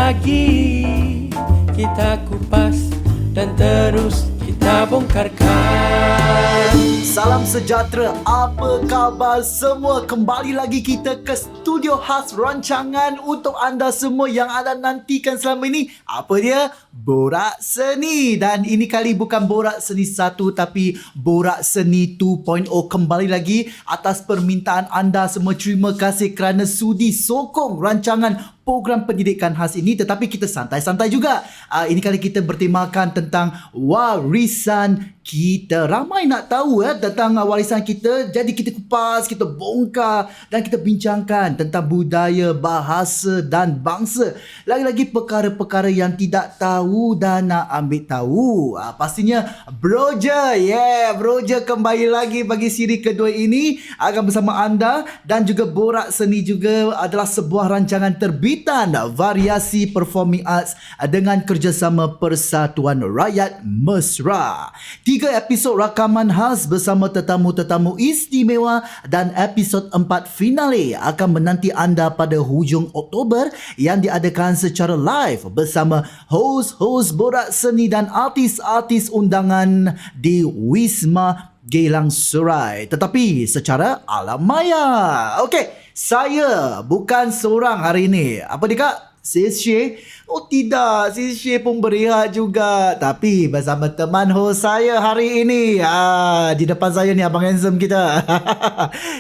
lagi. Kita kupas dan terus kita bongkarkan. Salam sejahtera, apa khabar semua? Kembali lagi kita ke studio khas rancangan untuk anda semua yang anda nantikan selama ini. Apa dia? Borak Seni. Dan ini kali bukan Borak Seni 1 tapi Borak Seni 2.0. Kembali lagi atas permintaan anda semua. Terima kasih kerana sudi sokong rancangan program pendidikan khas ini. Tetapi kita santai-santai juga. Ini kali kita bertemakan tentang warisan kita. Ramai nak tahu tentang warisan kita. Jadi kita kupas, kita bongkar dan kita bincangkan tentang budaya, bahasa dan bangsa. Lagi-lagi perkara-perkara yang tidak tahu dan nak ambil tahu. Pastinya Broja. Broja kembali lagi bagi siri kedua ini akan bersama anda. Dan juga Borak Seni juga adalah sebuah rancangan terbitan variasi performing arts dengan kerjasama Persatuan Rakyat Mesra. 3 episod rakaman khas bersama tetamu-tetamu istimewa dan episod 4 finale akan menanti anda pada hujung Oktober yang diadakan secara live bersama hos-hos Borak Seni dan artis-artis undangan di Wisma Geylang Serai, tetapi secara alam maya. Okey, saya bukan seorang hari ini. Apa dia kak? Sis Syeh? Oh tidak, Sis Syeh pun berehat juga. Tapi bersama teman host saya hari ini. Di depan saya ni abang handsome kita.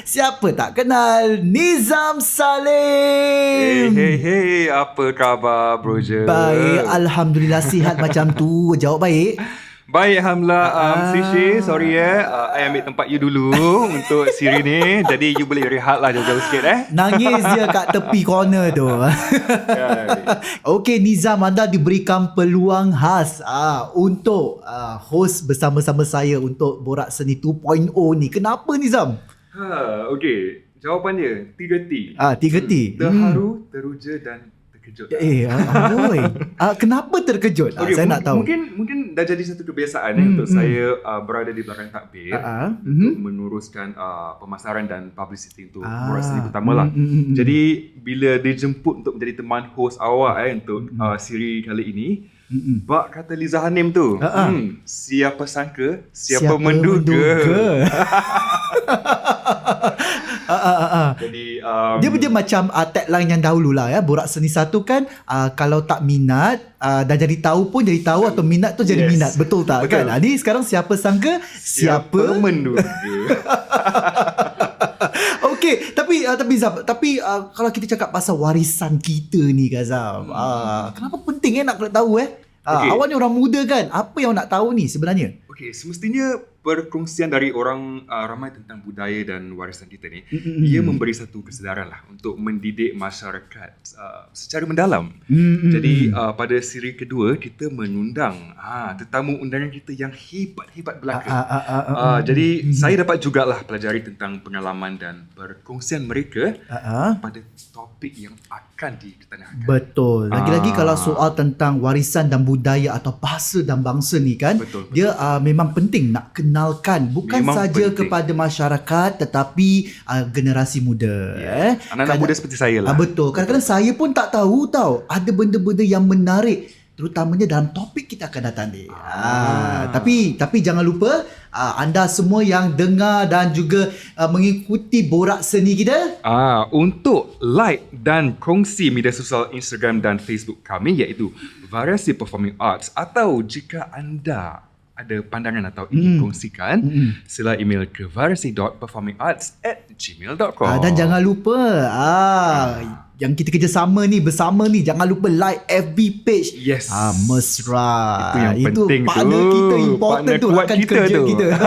Siapa tak kenal? Nizam Salim. Hey, apa khabar Broja? Baik, Alhamdulillah sihat macam tu. Jawab baik. Baik, Alhamdulillah. Sisi, sorry I ambil tempat you dulu untuk siri ni. Jadi you boleh rehat lah jauh-jauh sikit Nangis dia kat tepi corner tu. Okey Nizam, anda diberikan peluang khas untuk host bersama-sama saya untuk Borak Seni 2.0 ni. Kenapa Nizam? Okey, jawapan dia 3T. 3T. Terharu, teruja dan terkejut. Kenapa terkejut? Okay, saya nak tahu. Mungkin dah jadi satu kebiasaan untuk saya berada di belakang takbir untuk meneruskan pemasaran dan publicity untuk Borak Seni pertama lah. Jadi bila dijemput untuk menjadi teman host awak untuk siri kali ini, bak kata Liza Hanim tu, siapa sangka, siapa menduga. Jadi dia macam tagline yang dahulu lah Borak Seni 1 kan, kalau tak minat dah jadi tahu pun jadi tahu, atau minat tu jadi minat. Betul tak? Betul. Kan ni sekarang siapa sangka siapa menduga. Okey, tapi Zam, kalau kita cakap pasal warisan kita ni Zam, kenapa penting nak tahu awak ni orang muda kan, apa yang nak tahu ni sebenarnya? Okey, semestinya perkongsian dari orang ramai tentang budaya dan warisan kita ni, ia memberi satu kesedaran lah untuk mendidik masyarakat secara mendalam. Jadi pada siri kedua kita mengundang tetamu undangan kita yang hebat-hebat belaka. Jadi saya dapat jugalah pelajari tentang pengalaman dan perkongsian mereka pada topik yang akan diketengahkan. Betul. Lagi-lagi kalau soal tentang warisan dan budaya atau bahasa dan bangsa ni kan, betul. Dia memang penting nak kenalkan bukan memang saja penting kepada masyarakat tetapi generasi muda. Anak-anak muda seperti saya lah. Betul. Kadang-kadang saya pun tak tahu ada benda-benda yang menarik terutamanya dalam topik kita akan datang ni. Tapi jangan lupa anda semua yang dengar dan juga mengikuti Borak Seni kita, untuk like dan kongsi media sosial Instagram dan Facebook kami iaitu Variasi Performing Arts, atau jika anda ada pandangan atau ingin kongsikan, sila email ke variasi.performingarts@gmail.com. Dan jangan lupa yang kita kerjasama ni bersama ni, jangan lupa like FB page Mesra. Itu yang penting partner tu. Kita important partner tu akan kita kerja tu. kita.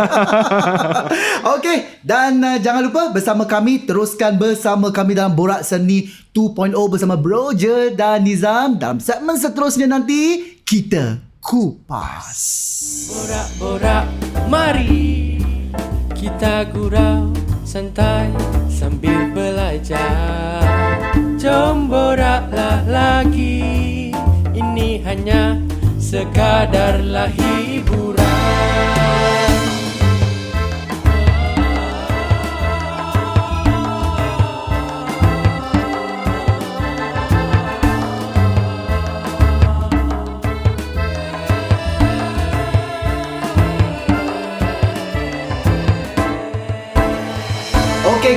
Okey, dan jangan lupa bersama kami, teruskan bersama kami dalam Borak Seni 2.0 bersama Broja dan Nizam. Dalam segmen seterusnya nanti kita kupas. Borak-borak, mari kita gurau santai sambil belajar. Jom boraklah lagi, ini hanya sekadarlah hiburan.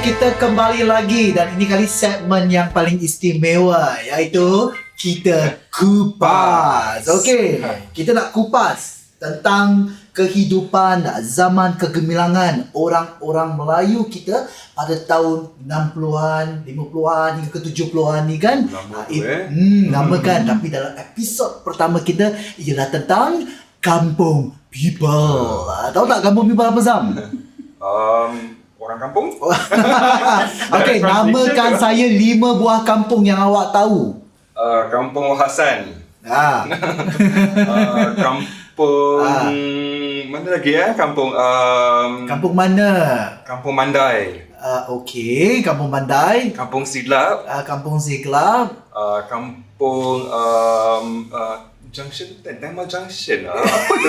Okey, kita kembali lagi dan ini kali segmen yang paling istimewa iaitu kita kupas. Okey, kita nak kupas tentang kehidupan zaman kegemilangan orang-orang Melayu kita pada tahun 60-an, 50-an hingga ke 70-an ni kan. Lama kan, tapi dalam episod pertama kita ialah tentang Kampung People. Tahu tak Kampung People apa, Zam? Orang kampung? Okey, namakan saya 5 buah kampung yang awak tahu. Kampung Hasan. Kampung mana lagi ya? Kampung mana? Kampung Mandai. Okey, Kampung Mandai. Kampung Siglap. Kampung Siglap. Kampung Junction, Tema Junction. Apa tu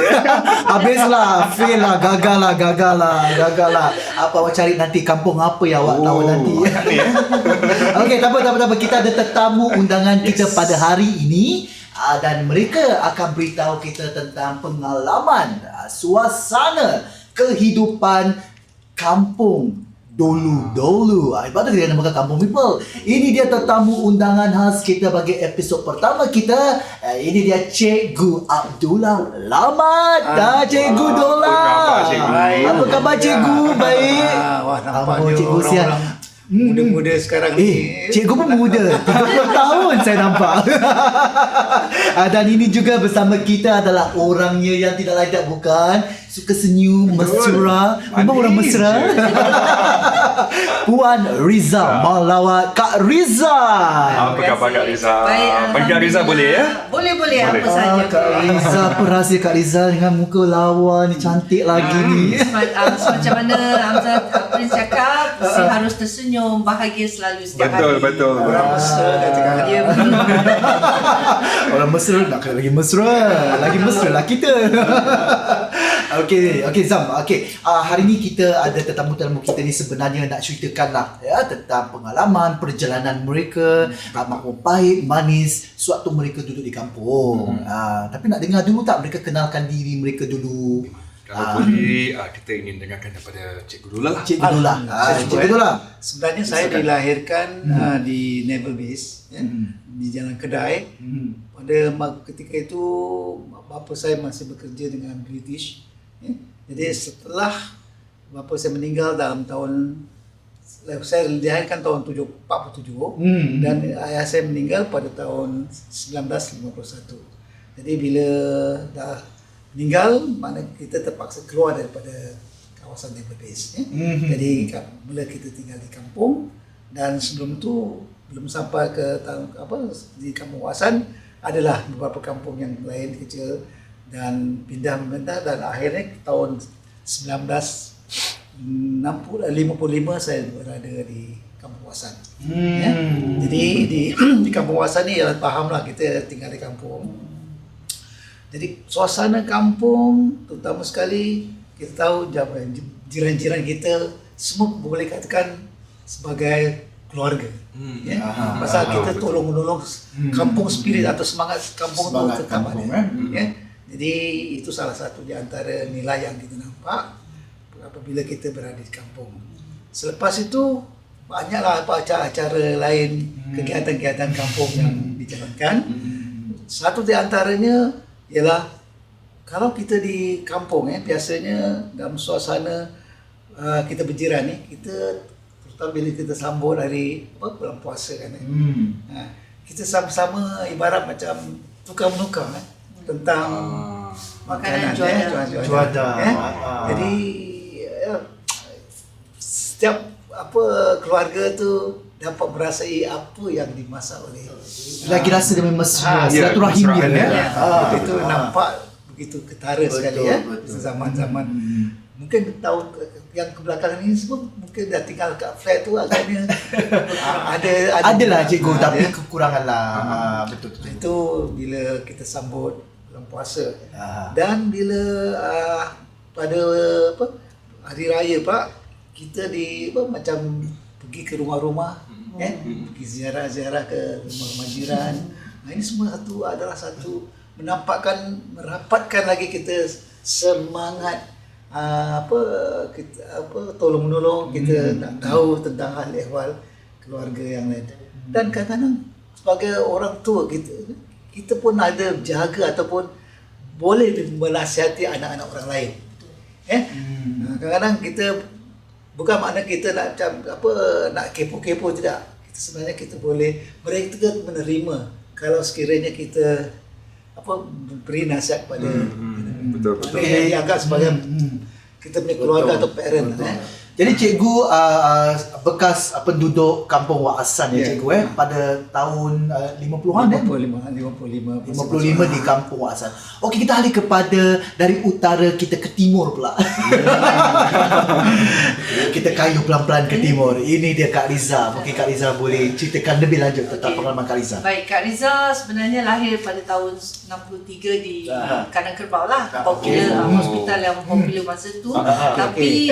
Habislah, fail lah, gagal lah. Apa awak cari nanti kampung apa yang awak tahu nanti. Okey, tak apa. Kita ada tetamu undangan kita pada hari ini. Dan mereka akan beritahu kita tentang pengalaman, suasana kehidupan kampung dulu. Ibarat dia namakan Kampung People. Ini dia tetamu undangan khas kita bagi episod pertama kita. Ini dia Cikgu Abdullah Lamat. Cikgu Dola. Apa khabar Cikgu? Baik. Wah, nampaknya Cikgu sihat. Muda-muda sekarang ni. Cikgu pun muda. 30 tahun saya nampak. Dan ini juga bersama kita adalah orangnya yang tidak lain tak bukan. Suka senyum, mesra. Memang orang mesra. Puan Riza Malawat. Kak Riza. Apa khabar Kak Riza? Baik, Panggil Riza boleh ya? Boleh, apa saja. Kak Riza, apa rahsia Kak Riza dengan muka lawa ni, cantik lagi ni. Macam mana Hamzah Prince cakap, harus tersenyum, bahagia selalu setiap hari. Betul. Orang mesra katakan. Ya, Orang mesra nak kena lagi mesra. Lagi mesra lah kita. Okey Zam. Hari ni kita ada tetamu-tetamu kita ni sebenarnya nak ceritakan lah tentang pengalaman perjalanan mereka, maklum pahit, manis sewaktu mereka duduk di kampung. Tapi nak dengar dulu tak mereka kenalkan diri mereka dulu? Kalau boleh, kita ingin dengarkan daripada Cikgu Dola lah. Cikgu Dola. Sebenarnya saya dilahirkan di Naval Base di Jalan Kedai. Pada ketika itu bapa saya masih bekerja dengan British. Jadi setelah bapa saya meninggal dalam tahun, saya dilahirkan tahun 47 dan ayah saya meninggal pada tahun 1951. Jadi bila dah meninggal, mana kita terpaksa keluar daripada kawasan Naval Base. Jadi mula kita tinggal di kampung, dan sebelum tu belum sampai ke di Kampung Hasan adalah beberapa kampung yang lain kecil, dan pindah dan akhirnya tahun 1955 saya berada di Kampung Hasan. Jadi di Kampung Hasan ni fahamlah kita tinggal di kampung. Jadi suasana kampung, terutama sekali kita tahu jiran-jiran kita semua boleh katakan sebagai keluarga. Pasal kita tolong-menolong, kampung spirit atau semangat kampung tu tetap ada. Jadi itu salah satu di antara nilai yang kita nampak apabila kita berada di kampung. Selepas itu banyaklah acara-acara lain, kegiatan-kegiatan kampung yang dijalankan. Satu di antaranya ialah kalau kita di kampung biasanya dalam suasana kita berjiran ni, kita terutama bila kita sambut hari bulan puasa kan, kita sama-sama ibarat macam tukar-menukar tentang makanan, cuaca. Jadi setiap keluarga tu dapat merasai apa yang dimasak oleh lagi rasa dia mesra, silaturahim dia. Itu nampak begitu ketara sekali zaman-zaman. Mungkin tahun yang kebelakangan ini semua mungkin dah tinggal kat flat tu agaknya adalah cikgu, tapi kekurangan lah. Betul. Itu bila kita sambut bulan puasa. Dan bila pada hari raya Pak, kita macam pergi ke rumah-rumah, pergi ziarah-ziarah ke rumah-rumah jiran. Ini semua merapatkan lagi kita semangat tolong menolong, kita nak tahu tentang hal ehwal keluarga yang lain. Dan kadang-kadang sebagai orang tua kita pun ada jaga ataupun boleh menasihati anak-anak orang lain. Kadang-kadang kita bukan makna kita nak nak kepo-kepo, tidak. Sebenarnya kita boleh, mereka menerima kalau sekiranya kita beri nasihat kepada Betul. yang dianggap sebagai kita punya keluarga atau parent. Jadi cikgu bekas penduduk Kampung Wak Hassan ya cikgu pada tahun 50-an 55 di Kampung Wak Hassan. Okey, kita alih kepada dari utara kita ke timur pula. Kita kayu pelan-pelan ke timur. Ini dia Kak Riza. Mungkin Kak Riza boleh ceritakan lebih lanjut tentang pengalaman Kak Riza. Baik, Kak Riza sebenarnya lahir pada tahun 63 di Kandang Kerbau lah, popular hospital yang popular masa tu. Tapi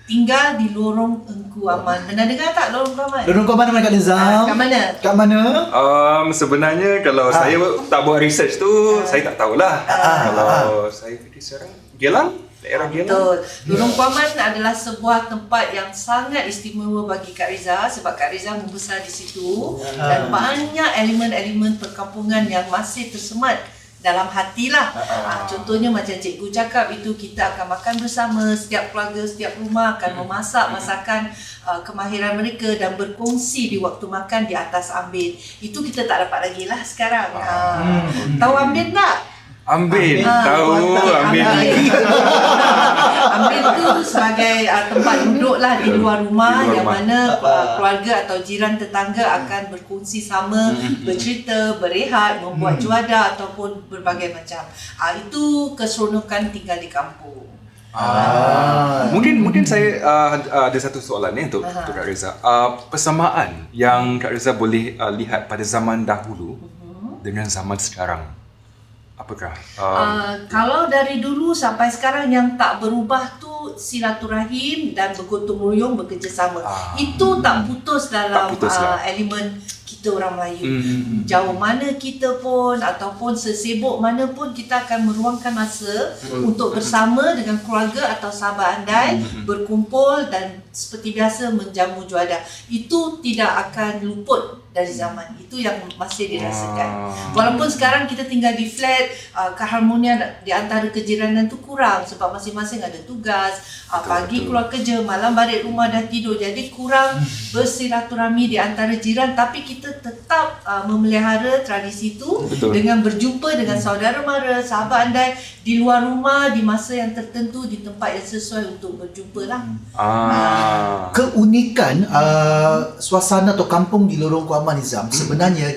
tinggal di Lorong Engku Aman. Pernah dengar tak Lorong Engku Aman? Lorong Engku Aman mana Kak Riza? Kat mana? Kat mana? Sebenarnya kalau saya tak buat research tu, saya tak tahulah. Kalau saya pergi sekarang Geylang, daerah Geylang. Betul. Lorong Engku Aman adalah sebuah tempat yang sangat istimewa bagi Kak Riza sebab Kak Riza membesar di situ dan banyak elemen-elemen perkampungan yang masih tersemat dalam hati lah. Contohnya macam cikgu cakap itu, kita akan makan bersama, setiap keluarga, setiap rumah akan memasak masakan kemahiran mereka dan berkongsi di waktu makan di atas ambin. Itu kita tak dapat lagi lah sekarang. Tahu ambin tak? Ambin, tahu Ambin. Ambin tu sebagai tempat duduk lah di luar rumah yang mana keluarga atau jiran tetangga akan berkongsi sama, bercerita, berehat, membuat juada ataupun berbagai macam. Itu keseronokan tinggal di kampung. Mungkin saya ada satu soalan ni untuk Kak Riza. Persamaan yang Kak Riza boleh lihat pada zaman dahulu dengan zaman sekarang, apakah? Kalau dari dulu sampai sekarang yang tak berubah tu silaturahim dan bergotong royong, bekerjasama. Itu tak putus dalam elemen kita orang Melayu. Jauh mana kita pun ataupun sesibuk mana pun, kita akan meluangkan masa untuk bersama dengan keluarga atau sahabat andai, berkumpul dan seperti biasa menjamu juada. Itu tidak akan luput dari zaman. Itu yang masih dirasakan. Walaupun sekarang kita tinggal di flat, keharmonian di antara kejiranan tu kurang sebab masing-masing ada tugas. Pagi keluar kerja, malam balik rumah dah tidur. Jadi kurang bersilaturahmi di antara jiran, tapi kita tetap memelihara tradisi itu dengan berjumpa dengan saudara mara, sahabat andai di luar rumah di masa yang tertentu di tempat yang sesuai untuk berjumpa lah. Keunikan suasana atau kampung di Lorong Engku Aman Nizam, sebenarnya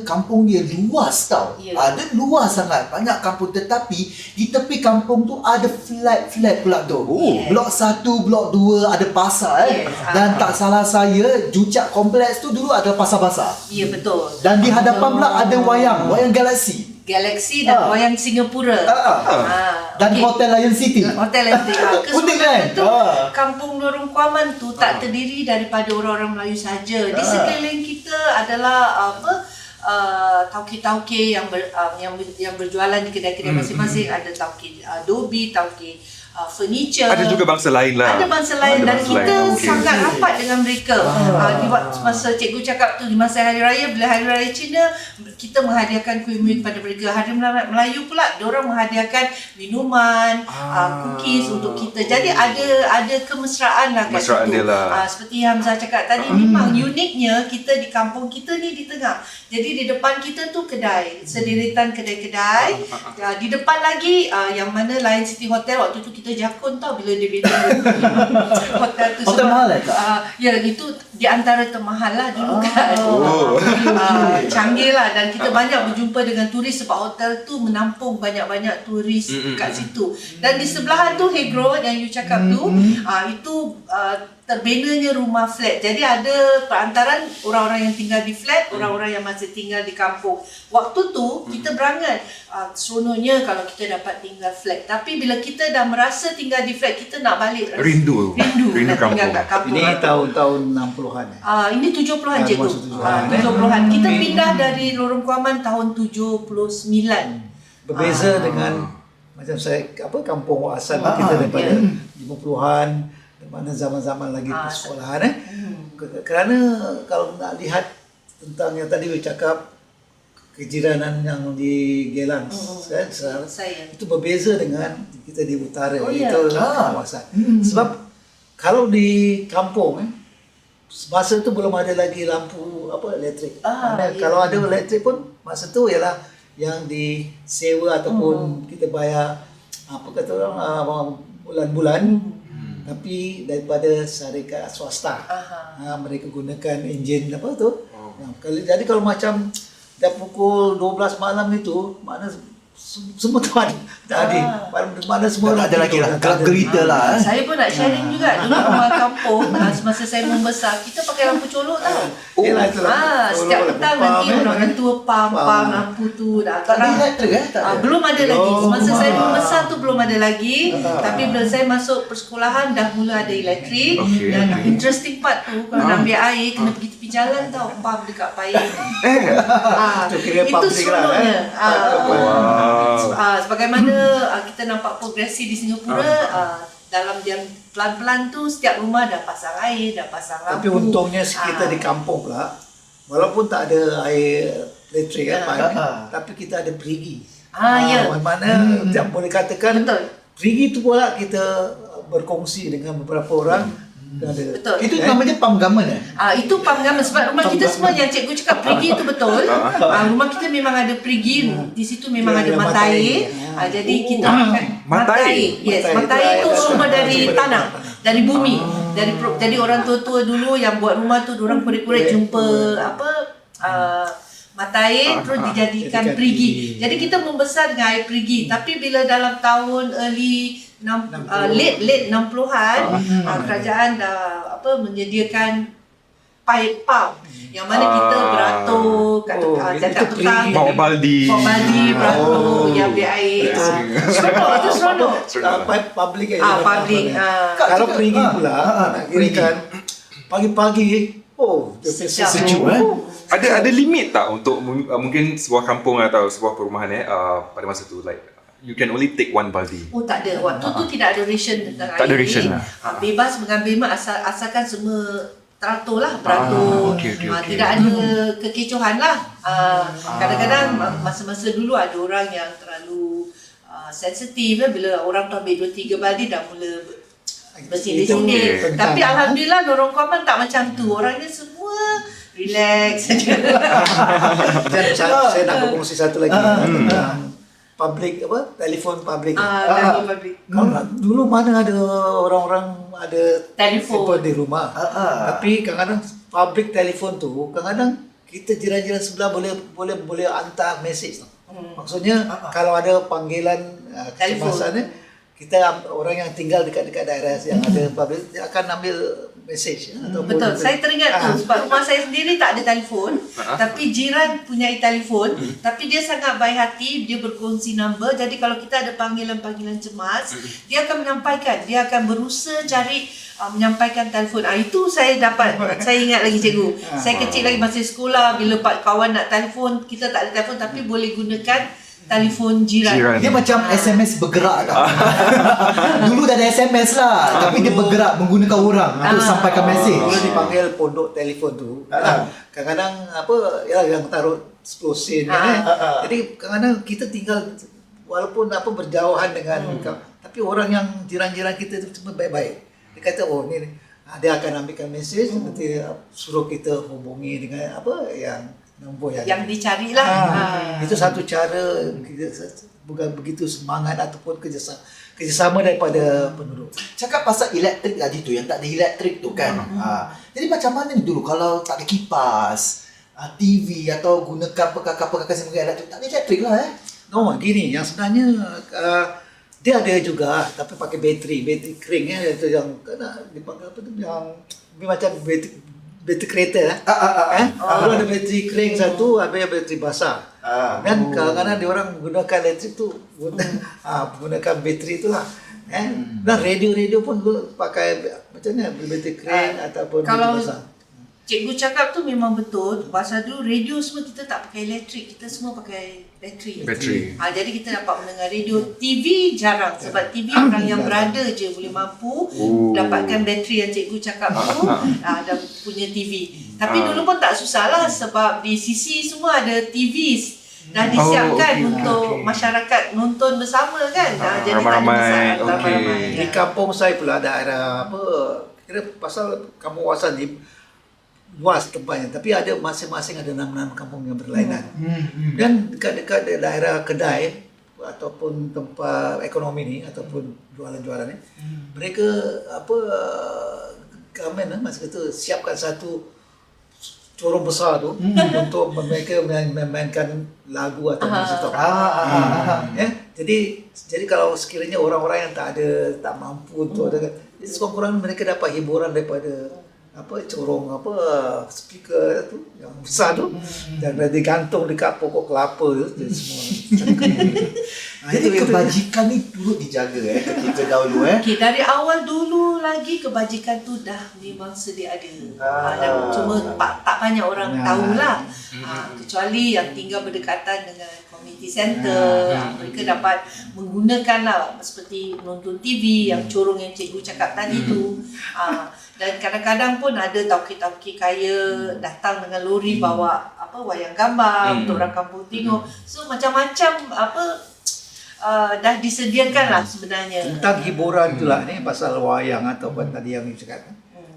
kampung dia luas tau. Ada luas sangat, banyak kampung, tetapi di tepi kampung tu ada flat pula tu. Blok 1, blok 2 ada pasar dan tak salah saya, Jucak kompleks tu dulu ada pasar basah. Ya, betul. Dan di hadapan pula ada wayang Galaxy dan wayang Singapura. Dan Hotel Lion City. Hotel Lion City. Unik kan? Tu kampung Lorong Engku Aman tu tak terdiri daripada orang-orang Melayu saja. Di sekeliling kita adalah tauke-tauke yang berjualan di kedai-kedai masing-masing. Ada tauke adobe, tauke furniture. Ada juga bangsa lain lah. Ada bangsa lain dan kita sangat rapat dengan mereka. Di masa cikgu cakap tu, di masa Hari Raya, bila Hari Raya Cina, kita menghadiahkan kuih-muih kepada mereka. Hari Melayu pula, diorang menghadiahkan minuman, cookies untuk kita. Jadi ada kemesraan lah kat situ. Seperti Hamzah cakap tadi, memang uniknya kita di kampung kita ni di tengah. Jadi di depan kita tu kedai, sederetan kedai-kedai. Di depan lagi yang mana Lion City Hotel, waktu tu kita jakun tau bila dia bina hotel tu. Hotel mahal Kak? Ya, itu di antara termahal lah dulu kan. Canggih lah, dan kita banyak berjumpa dengan turis sebab hotel tu menampung banyak-banyak turis kat situ. Dan di sebelahan tu Hegro yang you cakap tu, itu terbinanya rumah flat. Jadi ada perantaran orang-orang yang tinggal di flat, orang-orang yang masih tinggal di kampung. Waktu tu kita berangan seronoknya kalau kita dapat tinggal flat. Tapi bila kita dah merasa tinggal di flat, kita nak balik. Rindu nak tinggal kat kampung. Ini tahun-tahun 60-an. Ini 70-an cikgu. 70-an. Kita pindah dari Lorong Engku Aman tahun 79. Berbeza dengan macam saya kampung Wasan kita daripada 50-an, di mana zaman-zaman lagi persekolahan kerana kalau nak lihat tentang yang tadi saya cakap kejiranan yang di Gelang Saya. itu berbeza dengan kita di utara Oh, itu kawasan. Sebab kalau di kampung masa tu belum ada lagi lampu elektrik. Kalau ada elektrik pun masa tu ialah yang disewa ataupun kita bayar apa kata orang bulan-bulan. Tapi daripada syarikat swasta. Mereka gunakan enjin apa tu. Jadi kalau macam dah pukul 12 malam itu, mana semua tu ada. Tak ada. Mana semua Tak ada lagi lah. Kelab gerita lah. Saya pun nak sharing juga. Dulu rumah kampung, semasa saya membesar, kita pakai lampu colok tau. Yelah, itulah. Setiap petang nanti orang tua pam lampu tu dah Tak ada terang. elektrik tak ada. Belum ada lagi. Semasa saya membesar tu belum ada lagi. Tapi bila saya masuk persekolahan dah mula ada elektrik. Dan interesting part tu kalau nak ambil air kena pergi tepi jalan tau. Pam dekat payung. Itu kira Itu public lah, seronoknya. Wow. Sebagaimana kita nampak progresi di Singapura, dalam dia pelan-pelan tu setiap rumah dah pasang air, dah pasang lampu. Tapi untungnya kita di kampung pula, walaupun tak ada air elektrik tapi kita ada perigi. Ya. Mana boleh katakan Betul. perigi tu pula kita berkongsi dengan beberapa orang. Ada. Betul. Itu namanya pam gamen Itu pam gamen sebab rumah kita semua yang cikgu cakap perigi itu betul. Rumah kita memang ada perigi, di situ memang ada mata air. Jadi kita makan mata air? Yes, Mata mata air air itu itu sumber ada dari sumber tanah, dari bumi. Jadi orang tua-tua dulu yang buat rumah tu diorang korek-korek jumpa mata air terus dijadikan Jadikan perigi. perigi. Jadi kita membesar dengan air perigi. Tapi bila dalam tahun late 60-an kerajaan dah menyediakan pipe pump yang mana kita beratur kat jangka petang Bawa baldi. beratur yang ambil air. Seronok, itu seronok. Public Public. Kalau perigi pula nak kirakan pagi-pagi dia Sejuk. Ada limit tak untuk mungkin sebuah kampung atau sebuah perumahan pada masa tu like you can only take one baldi? Oh, tak ada. Waktu tu tidak ada ration tentang air. Tak ada ration lah. Bebas mengambil asalkan semua teratur lah, beratur. Okay. Tidak ada kekecohan lah. Kadang-kadang masa-masa dulu ada orang yang terlalu sensitif bila orang tu ambil 2-3 baldi dah mula bersindir-sindir. Tapi Alhamdulillah Lorong Kuaman tak macam tu. Orangnya semua relax saja. Dan saya nak berkongsi satu lagi tentang public telefon public. Telefon public. Kalau dulu mana ada orang-orang ada Telefon di rumah. Tapi kadang-kadang public telefon tu kadang-kadang kita jiran-jiran sebelah boleh hantar mesej tau. Maksudnya kalau ada panggilan kecemasan kita orang yang tinggal dekat-dekat daerah yang ada public dia akan ambil mesej Betul. Saya teringat tu sebab rumah saya sendiri tak ada telefon, tapi jiran punya telefon, tapi dia sangat baik hati, dia berkongsi nombor. Jadi kalau kita ada panggilan-panggilan cemas, dia akan menyampaikan, dia akan berusaha cari menyampaikan telefon. Itu saya dapat, saya ingat lagi cikgu. Saya kecil lagi masih sekolah bila kawan nak telefon, kita tak ada telefon tapi boleh gunakan telefon jiran. Dia macam SMS bergerak tau. Dulu dah ada SMS lah, tapi dia bergerak menggunakan orang untuk sampaikan mesej. Kalau dipanggil pondok telefon tu, kadang-kadang yang taruh 10 sen jadi kadang-kadang kita tinggal walaupun berjauhan dengan tapi orang yang jiran-jiran kita tu semua baik-baik. Dia kata ni dia akan ambilkan mesej, nanti suruh kita hubungi dengan yang nombor yang dicari lah. Itu satu cara kita bukan begitu semangat ataupun kerjasama daripada penduduk. Cakap pasal elektrik tadi tu, yang tak ada elektrik tu kan. Jadi macam mana ni dulu kalau tak ada kipas, TV atau gunakan perkakas sebagai elektrik, tak ada elektrik lah No, gini, yang sebenarnya dia ada juga tapi pakai bateri kering itu yang kena dipanggil apa tu yang macam bateri kereta Kalau ada bateri kering satu, habis bateri basah. Dan kadang-kadang dia orang gunakan elektrik tu gunakan bateri itulah. Dan radio pun pakai macam ni bateri kering ataupun Kalau bateri basah. Cikgu cakap tu memang betul. Pasal dulu radio semua kita tak pakai elektrik, kita semua pakai bateri. Jadi kita dapat mendengar radio. TV jarang sebab TV orang yang berada je boleh mampu dapatkan bateri yang cikgu cakap tu dan punya TV. Tapi dulu pun tak susah lah sebab di sisi semua ada TV dah disiapkan untuk masyarakat nonton bersama kan. Jadi ramai-ramai. ramai. Di kampung saya pula daerah kira pasal kampung Wasan ni luas tempatnya, tapi ada masing-masing ada nama-nama kampung yang berlainan. Dan dekat-dekat daerah kedai ataupun tempat ekonomi ni ataupun jualan-jualan ni, mereka government masa itu siapkan satu corong besar tu untuk mereka memainkan lagu atau musik tu. Jadi kalau sekiranya orang-orang yang tak mampu untuk ada, sekurang-kurangnya mereka dapat hiburan daripada corong speaker tu yang besar tu dan digantung dekat pokok kelapa tu semua. Jadi kebajikan ni dulu dijaga ketika dahulu Okay, dari awal dulu lagi kebajikan tu dah memang sedia ada. Dan cuma tak banyak orang tahulah. Kecuali yang tinggal berdekatan dengan community center, mereka dapat menggunakan lah seperti menonton TV yang corong yang cikgu cakap tadi tu. Dan kadang-kadang pun ada tauke-tauke kaya datang dengan lori bawa wayang gambar untuk orang kampung tengok. So macam-macam dah disediakan lah sebenarnya. Tentang hiburan tu lah ni pasal wayang ataupun tadi yang you cakap.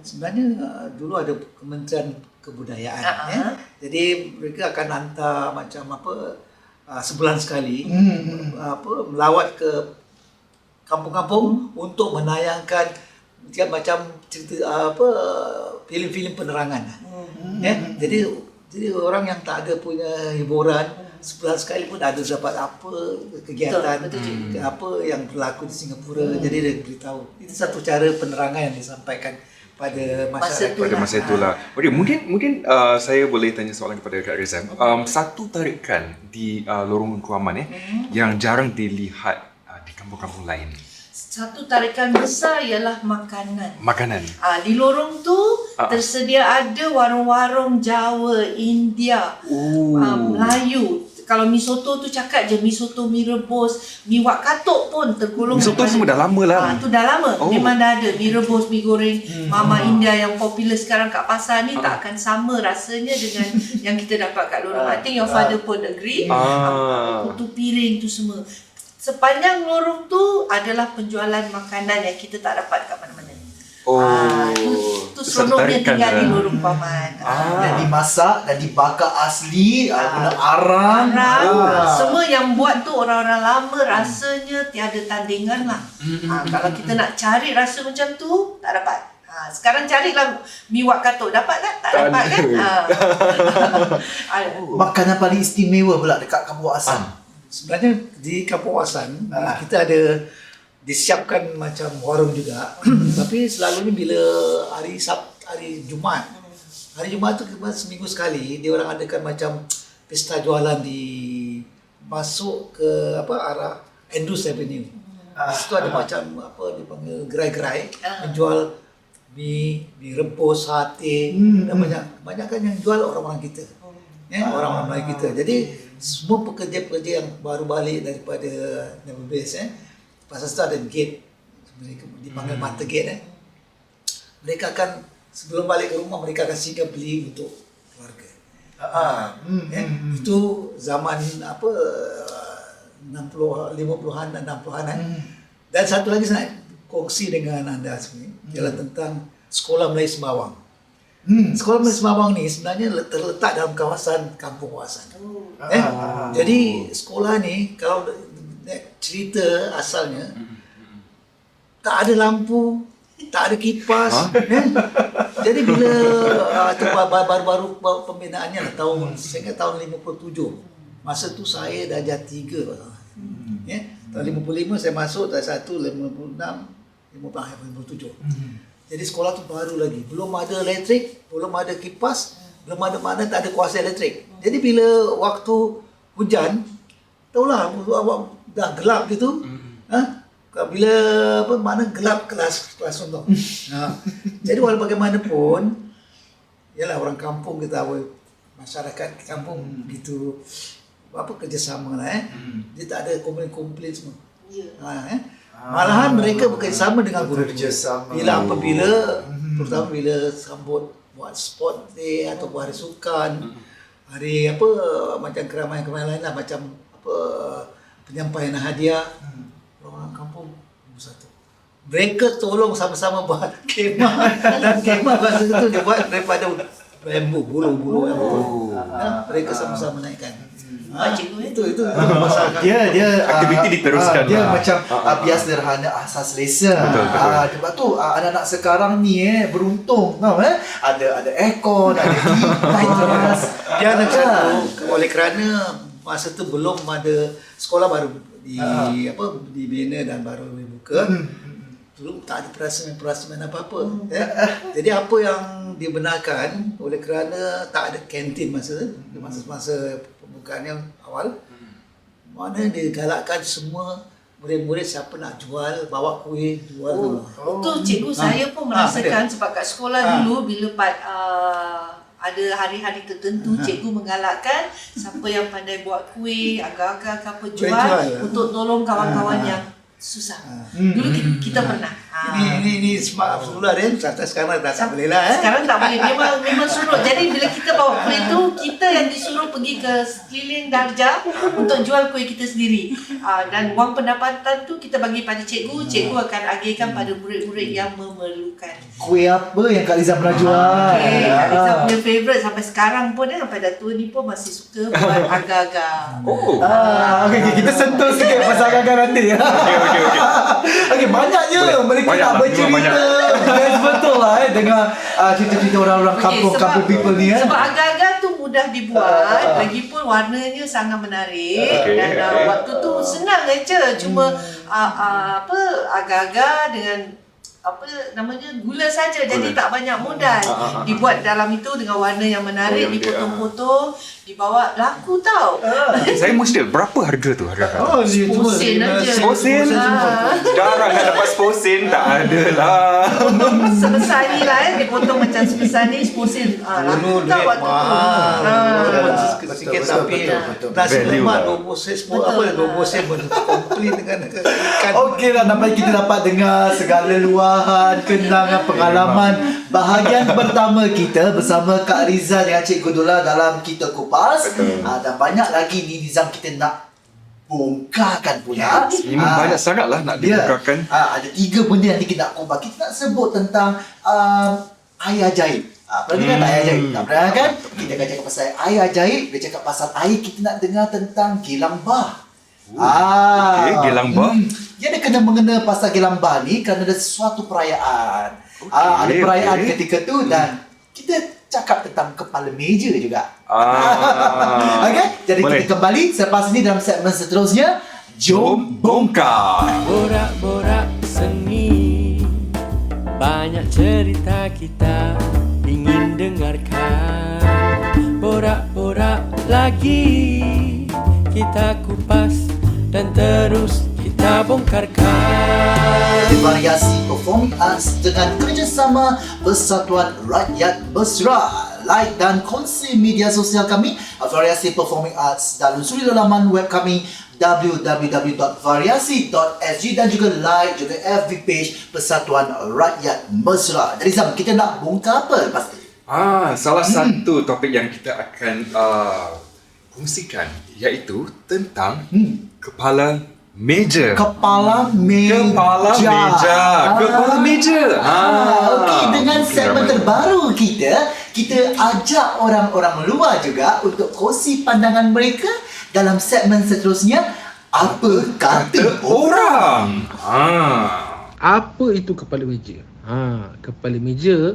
Sebenarnya dulu ada Kementerian Kebudayaan. Jadi mereka akan hantar macam sebulan sekali melawat ke kampung-kampung untuk menayangkan macam cerita filem-filem penerangan. Jadi orang yang tak ada punya hiburan sebulan sekali pun ada dapat kegiatan apa yang berlaku di Singapura. Jadi dia beritahu. Itu satu cara penerangan yang disampaikan pada masyarakat pada masa itulah. Okay, mungkin saya boleh tanya soalan kepada Kak Rizam. Satu tarikan di Lorong Engku Aman yang jarang dilihat di kampung-kampung lain. Satu tarikan besar ialah makanan. Di lorong tu tersedia ada warung-warung Jawa, India, Melayu. Kalau mi soto tu cakap je mi soto, mi rebus, mi wak katuk pun tergolong. Mi soto semua dah lama lah. Tu dah lama. Memang dah ada mi rebus, mi goreng, Mama India yang popular sekarang kat pasar ni tak akan sama rasanya dengan yang kita dapat kat lorong. I think your father pun agree. Putu piring tu semua. Sepanjang lorong tu adalah penjualan makanan yang kita tak dapat kat mana-mana. Itu seronoknya tinggal di lorong paman. Dan dimasak dan dibakar asli, guna arang. Semua yang buat tu orang-orang lama, rasanya tiada tandingan lah. Kalau kita nak cari rasa macam tu, tak dapat. Sekarang carilah mi wak katuk, dapat tak? Tak dapat kan? Makanan paling istimewa pula dekat Kampung Wasan. Sebenarnya di Kampung Wasan kita ada disiapkan macam warung juga. Tapi selalunya bila hari Jumaat. Hari Jumaat tu seminggu sekali dia orang adakan macam pesta jualan di masuk ke arah Andrews Avenue. Di situ ada macam dipanggil gerai-gerai menjual mi rebus, sate dan banyak kan yang jual orang-orang kita. Orang-orang Melayu kita. Jadi semua pekerja-pekerja yang baru balik daripada Naval Base pasal situ ada gate, mereka dipanggil mata gate mereka akan sebelum balik ke rumah mereka akan singgah beli untuk keluarga. Itu zaman 50-an dan 60-an dan satu lagi saya nak kongsi dengan anda semua ialah tentang Sekolah Melayu Sembawang. Sekolah Melayu Sembawang ni sebenarnya terletak dalam kawasan Kampung Wasan. Jadi sekolah ni kalau cerita asalnya tak ada lampu, tak ada kipas. Jadi bila baru-baru pembinaannya lah, saya ingat tahun 57. Masa tu saya darjah 3. Tahun 55 saya masuk, tahun 1, 56, 57. Jadi sekolah tu baru lagi, belum ada elektrik, belum ada kipas, belum ada mana, tak ada kuasa elektrik. Jadi bila waktu hujan, tahulah dah gelap gitu. Bila mana gelap kelas untuk. Jadi walau bagaimanapun yalah orang kampung kita masyarakat kampung gitu kerjasama lah dia tak ada komplain semua. Malahan mereka bekerjasama dengan guru. Apabila terutama bila sambut buat sport day atau hari sukan, hari macam keramaian-keramaian lain lah, macam penyampaian hadiah, orang kampung satu. Mereka tolong sama-sama buat kemah dan kemah itu dia buat daripada bambu, bulu-bulu mereka sama-sama naikkan. Itu masalah. Dia Aktiviti diteruskan dia lah. macam bias sederhana asas selesa. Sebab tu anak-anak sekarang ni beruntung tau ada aircon, ada kipas. Dia nak satu oleh kerana masa tu belum ada sekolah baru dibina dan baru dibuka. Dulu tak ada perasaan apa-apa. Jadi apa yang dibenarkan oleh kerana tak ada kantin masa pembukaan yang awal, mana digalakkan semua murid-murid siapa nak jual, bawa kuih, jual tu. Itu cikgu saya pun merasakan sebab kat sekolah dulu bila ada hari-hari tertentu cikgu menggalakkan siapa yang pandai buat kuih, agar-agar apa jual untuk tolong kawan-kawan yang susah. Dulu kita pernah. Ini smart semula dia. Sekarang dah tak boleh lah. Sekarang tak boleh. Memang suruh. Jadi bila kita bawa kuih tu, kita yang disuruh pergi ke sekeliling darjah untuk jual kuih kita sendiri. Dan wang pendapatan tu kita bagi pada cikgu. Cikgu akan agihkan pada murid-murid yang memerlukan. Kuih apa yang Kak Liza pernah jual? Kak Liza punya favourite sampai sekarang pun sampai dah tua ni pun masih suka buat agar-agar. Okay, kita sentuh sikit pasal agar-agar nanti. Okay, banyaknya mereka nak bercerita. Betul lah dengan cerita-cerita orang-orang kampung people ni. Sebab agar-agar tu mudah dibuat, lagipun warnanya sangat menarik dan waktu tu senang aja. Cuma agar-agar dengan gula saja, jadi tak banyak modal. Dibuat dalam itu dengan warna yang menarik, dipotong-potong, dibawa laku tau. Saya mesti berapa harga tu harga? 10 sen aja. 10 sen? Jarang nak dapat 10 sen, tak ada lah. Sebesar ni lah dipotong macam sebesar ni 10 sen. Laku tau waktu tu. Sikit tapi nasi lemak 20 sen, 20 sen pun komplain dengan ikan. Okey lah, nampak kita dapat dengar segala luahan, kenangan, pengalaman. Bahagian pertama kita bersama Kak Riza dengan Cikgu Dola dalam Kita Kupas. Dan banyak lagi ni Nizam kita nak bongkarkan pula. Memang banyak sangat lah nak dibongkarkan. Ada 3 benda yang kita nak kupas. Kita nak sebut tentang air ajaib. Pernah dengar tak air ajaib? Tak pernah kan? Kita akan cakap pasal air ajaib. Dia cakap pasal air, kita nak dengar tentang Gelang Bah. Gelang Bah. Dia ada kena-mengena pasal Gelang Bah ni kerana ada sesuatu perayaan. Ada perayaan ketika tu dan kita cakap tentang kepala meja juga. Okay? Jadi boleh. Kita kembali selepas ini dalam segmen seterusnya. Jom bongkar. Borak-borak seni, banyak cerita kita ingin dengarkan. Borak-borak lagi, kita kupas dan terus kita bongkarkan. Variasi Performing Arts dengan kerjasama Persatuan Rakyat Mesra. Like dan kongsi media sosial kami Variasi Performing Arts dan lusuri laman web kami www.variasi.sg dan juga like juga FB page Persatuan Rakyat Mesra. Jadi Zam, kita nak bongkar apa lepas ni? Salah satu topik yang kita akan kongsikan iaitu tentang kepala meja. Kepala meja. Okey, dengan segmen terbaru kita ajak orang-orang luar juga untuk kongsi pandangan mereka dalam segmen seterusnya. Apa kata orang? Apa itu kepala meja? Kepala meja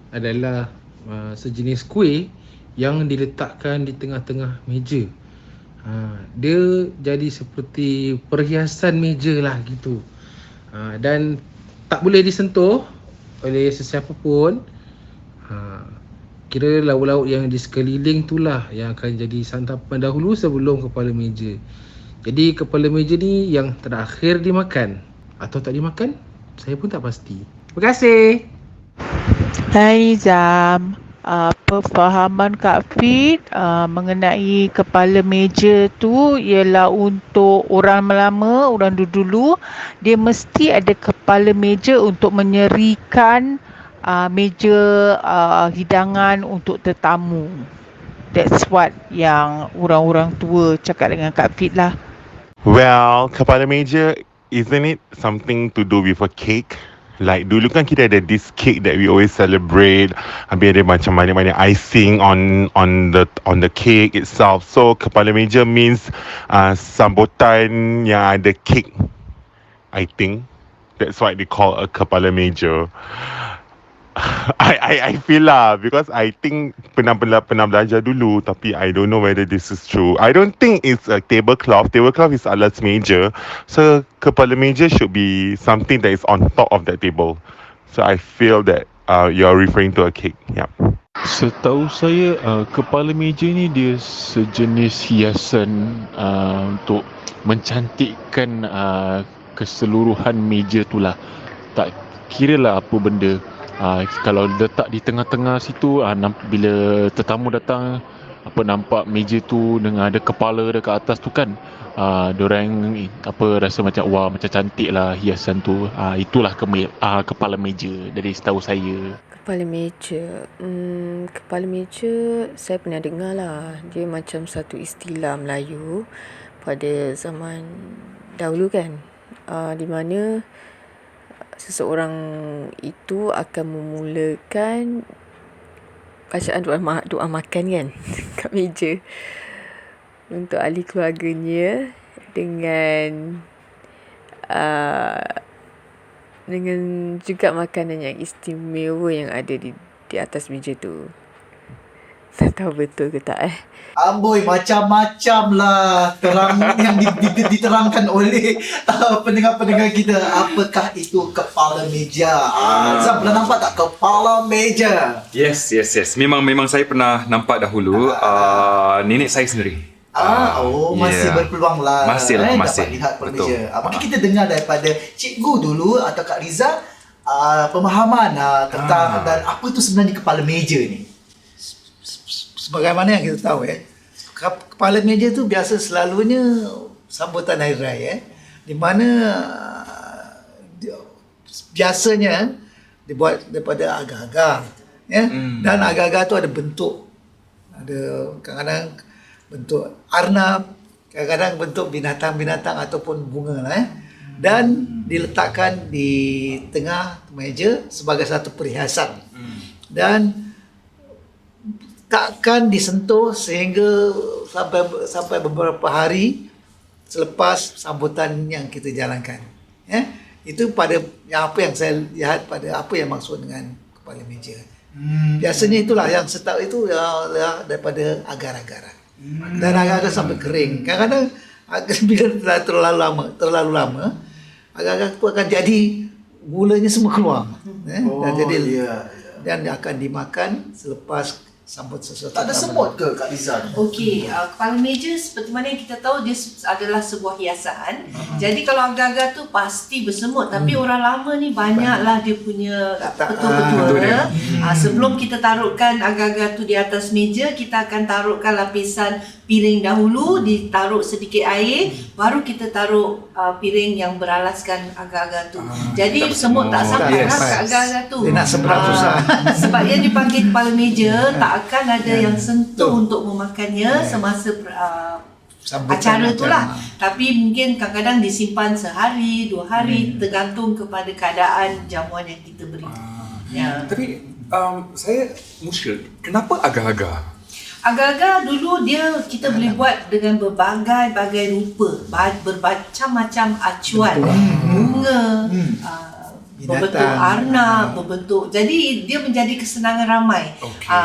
adalah sejenis kuih yang diletakkan di tengah-tengah meja. Dia jadi seperti perhiasan meja lah gitu. Dan tak boleh disentuh oleh sesiapa pun. Kira lauk-lauk yang di sekeliling itulah yang akan jadi santapan dahulu sebelum kepala meja. Jadi kepala meja ni yang terakhir dimakan atau tak dimakan, saya pun tak pasti. Terima kasih. Hai Zam, Perfahaman Kak Fit mengenai kepala meja tu ialah untuk orang lama, orang dulu, dia mesti ada kepala meja untuk menyerikan meja hidangan untuk tetamu. That's what yang orang-orang tua cakap dengan Kak Fit lah. Well, kepala meja, isn't it something to do with a cake? Like dulu kan kita ada this cake that we always celebrate. Habis ada macam mana-mana icing on the cake itself. So kepala meja means sambutan yang ada cake. I think that's why they call a kepala meja. I feel lah, because I think pernah belajar dulu, tapi I don't know whether this is true. I don't think it's a tablecloth. Tablecloth is alas meja. So kepala meja should be something that is on top of that table. So I feel that you're referring to a cake. Yeah. Setahu saya kepala meja ni dia sejenis hiasan untuk mencantikkan keseluruhan meja tu lah. Tak kira lah apa benda. Kalau letak di tengah-tengah situ, bila tetamu datang, nampak meja tu dengan ada kepala dekat atas tu kan, diorang rasa macam wah, macam cantik lah hiasan tu. Itulah kepala meja dari setahu saya. Kepala meja saya pernah dengar lah. Dia macam satu istilah Melayu pada zaman dahulu kan, di mana seseorang itu akan memulakan bacaan doa makan kan kat meja untuk ahli keluarganya dengan juga makanan yang istimewa yang ada di atas meja tu. Tak tahu betul ke tak Amboi, macam-macam lah terang yang diterangkan oleh pendengar-pendengar kita. Apakah itu kepala meja? Zam, pernah nampak tak kepala meja? Yes. Memang saya pernah nampak dahulu. Nenek saya sendiri. Masih berpeluang lah. Masih. Dapat lihat kepala meja. Mungkin kita dengar daripada cikgu dulu atau Kak Riza pemahaman tentang dan apa tu sebenarnya kepala meja ni. Sebagaimana yang kita tahu kepala meja tu biasa selalunya sambutan hari raya di mana biasanya dibuat daripada agar-agar dan agar-agar tu ada bentuk, ada kadang-kadang bentuk arnab, kadang-kadang bentuk binatang-binatang ataupun bunga lah dan diletakkan di tengah meja sebagai satu perhiasan dan takkan disentuh sehingga sampai beberapa hari selepas sambutan yang kita jalankan. Itu pada apa yang saya lihat pada apa yang maksud dengan kepala meja. Biasanya itulah yang setak itu daripada agar-agar. Dan agar-agar sampai kering. Kadang-kadang bila terlalu lama agar-agar itu akan jadi gulanya semua keluar. Dan akan dimakan selepas sambut sesuatu. Tak ada semut ke Kak Liza? Okey, kepala meja seperti mana yang kita tahu dia adalah sebuah hiasan. Jadi kalau agar-agar tu pasti bersemut, tapi orang lama ni banyaklah dia punya betul-betul. Sebelum kita taruhkan agar-agar tu di atas meja, kita akan taruhkan lapisan piring dahulu, ditaruh sedikit air, baru kita taruh piring yang beralaskan agar-agar tu. Jadi semut tak sampai lah kat agar-agar tu. Dia nak seberang susah. Sebab dia dipanggil kepala meja, tak akan ada yang sentuh untuk memakannya semasa acara tu lah. Tapi mungkin kadang-kadang disimpan sehari, 2 hari, tergantung kepada keadaan jamuan yang kita beri. Tapi saya muskil, kenapa agar-agar? Agar-agar dulu kita boleh buat dengan berbagai-bagai rupa, bermacam-macam acuan, bunga, berbentuk arnab, berbentuk. Jadi dia menjadi kesenangan ramai.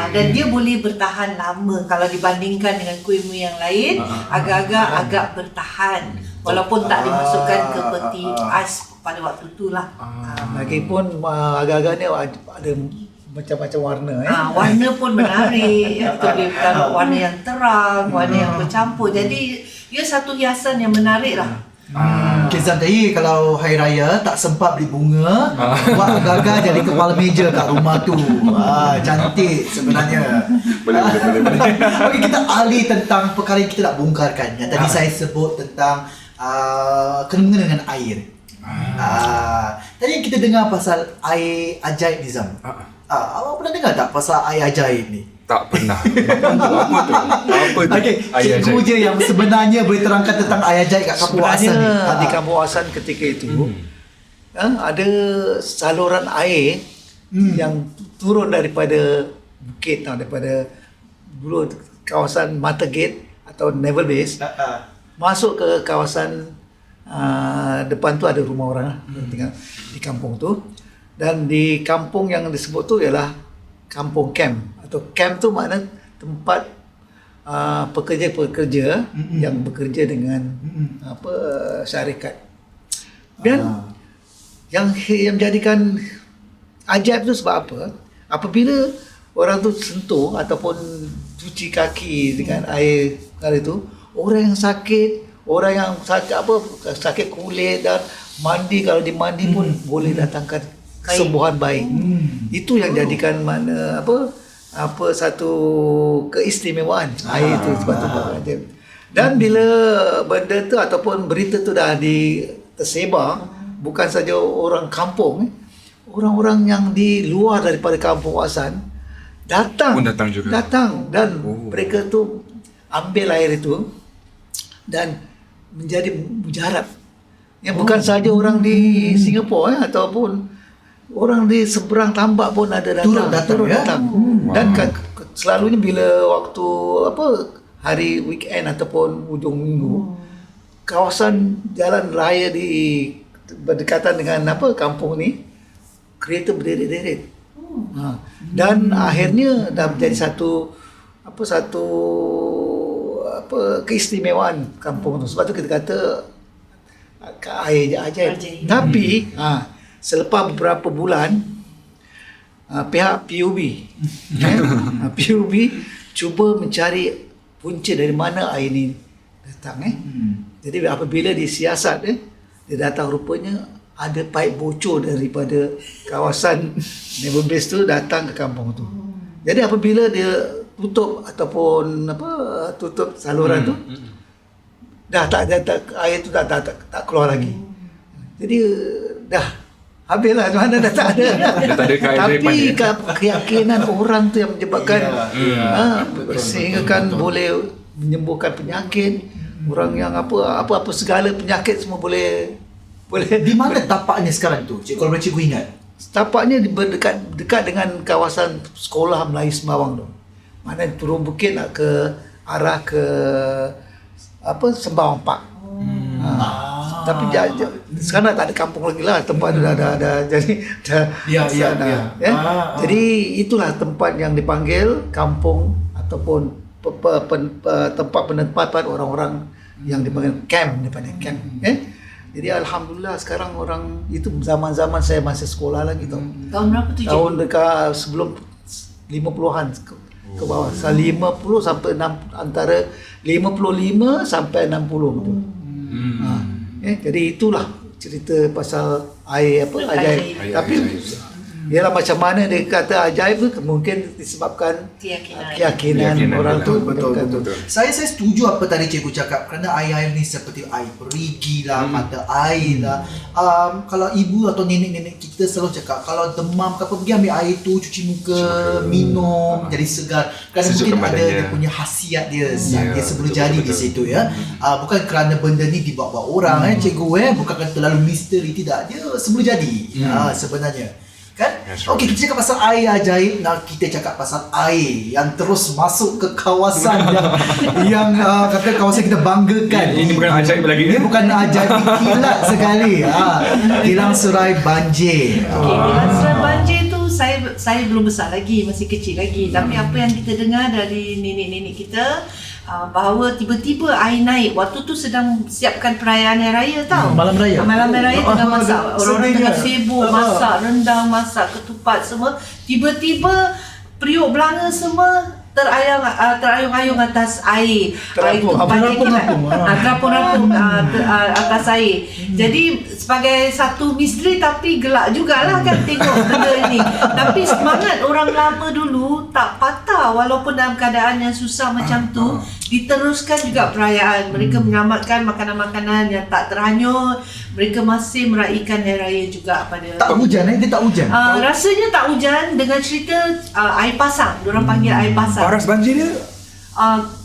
Dan dia boleh bertahan lama kalau dibandingkan dengan kuih-muih yang lain. Agar-agar agak bertahan walaupun tak dimasukkan ke peti ais pada waktu itulah. Lagipun agar-agar ni ada macam-macam warna. Warna pun menarik. Kita boleh taruh warna yang terang, warna yang bercampur. Jadi ia satu hiasan yang menarik lah. Mungkin Zam tadi kalau Hari Raya tak sempat beli bunga, buat agak-agak jadi kepala meja kat rumah tu. Cantik sebenarnya. Boleh. Okey, kita alih tentang perkara yang kita nak bongkarkan. Yang tadi saya sebut tentang kena-mengena dengan air. Tadi kita dengar pasal air ajaib ni, Zam. Awak pernah dengar tak pasal air ajaib ni? Tak pernah. Apa tu? Okey, cikgu je yang sebenarnya boleh terangkan tentang air ajaib kat Kampung Asan ni. Di Kampung Asan ketika itu ada saluran air yang turun daripada bukit, daripada dulu kawasan Mata Gate atau Naval Base, masuk ke kawasan depan tu ada rumah orang tinggal di kampung tu, dan di kampung yang disebut tu ialah kampung camp, atau camp tu makna tempat pekerja-pekerja yang bekerja dengan syarikat. Dan yang menjadikan ajaib tu sebab apa? Apabila orang tu sentuh ataupun cuci kaki dengan air itu, orang yang sakit, orang yang sakit kulit dan mandi, kalau dimandi pun boleh datangkan kesembuhan baik. Itu yang jadikan mana satu keistimewaan air itu sebab tu. Dan bila benda tu ataupun berita tu dah tersebar, bukan saja orang kampung, orang-orang yang di luar daripada Kampung Asan datang juga. Dan mereka tu ambil air itu dan menjadi mujarab. Yang bukan saja orang di Singapura ataupun orang di seberang tambak pun ada datang. Dan selalunya bila waktu hari weekend ataupun hujung minggu, kawasan jalan raya di berdekatan dengan kampung ni, kereta berderet-deret. Dan akhirnya dah menjadi satu keistimewaan kampung tu. Sebab tu kita kata air ajaib. Tapi selepas beberapa bulan, pihak PUB cuba mencari punca dari mana air ni datang. Jadi apabila disiasat, dia datang, rupanya ada paip bocor daripada kawasan Naval Base tu datang ke kampung tu. Jadi apabila dia tutup ataupun tutup saluran tu, dah tak air tu tak keluar lagi. Jadi dah habislah, mana dah tak ada. Tapi keyakinan orang tu yang menyebabkan sehingga kan boleh menyembuhkan penyakit. Orang yang apa segala penyakit semua boleh. Di mana tapaknya sekarang tu? Kalau cikgu ingat. Tapaknya dekat dengan kawasan sekolah Melayu Sembawang tu. Mana turun bukit nak ke arah ke Sembawang Park. Tapi sekarang tak ada kampung lagi lah, tempat dah ada. Jadi jadi itulah tempat yang dipanggil kampung ataupun tempat penempatan orang-orang yang dipanggil camp, Jadi alhamdulillah sekarang orang itu, zaman-zaman saya masih sekolah lagi tu. Tahun berapa tu? Tahun dekat sebelum 50-an ke bawah. 50 sampai 6, antara 55 sampai 60 betul. Jadi itulah cerita pasal air ajaib. Tapi ialah macam mana dia kata ajaib tu, mungkin disebabkan keyakinan orang tu. Betul. Saya setuju apa tadi cikgu cakap, kerana air-air ni seperti air perigi lah, mata air lah. Kalau ibu atau nenek-nenek kita selalu cakap, kalau demam ke apa, pergi ambil air tu, cuci muka, minum, jadi segar. Kerana mungkin ada dia punya khasiat dia, dia sebelum jadi di situ ya. Bukan kerana benda ni dibawa-bawa orang cikgu bukan terlalu misteri, tidak. Dia sebelum jadi sebenarnya. Kan? Okey, kita cakap pasal air ajaib. Kita cakap pasal air yang terus masuk ke kawasan yang kata kawasan kita banggakan. Ini bukan ajaib lagi. Ini bukan ajaib, kilat sekali. Kilang Serai Banjir. Kilang Serai Banjir tu saya belum besar lagi, masih kecil lagi. Tapi apa yang kita dengar dari nenek-nenek kita, bahawa tiba-tiba air naik. Waktu tu sedang siapkan perayaan Hari Raya tau. Malam Raya. Malam Raya tengah masak. Orang-orang tengah sibuk masak rendang, masak ketupat semua. Tiba-tiba periuk belanga semua terayung-ayung atas air. Terapung, Terapung-rapung atas air. Jadi sebagai satu misteri tapi gelak jugalah kan tengok benda ini. Tapi semangat orang lama dulu tak patah walaupun dalam keadaan yang susah macam tu, diteruskan juga perayaan. Mereka menyelamatkan makanan-makanan yang tak terhanyut. Mereka masih meraihkan hari raya juga pada Tak hujan dia tak hujan. rasanya tak hujan dengan cerita air pasang. Diorang panggil air pasang. Paras banjir dia?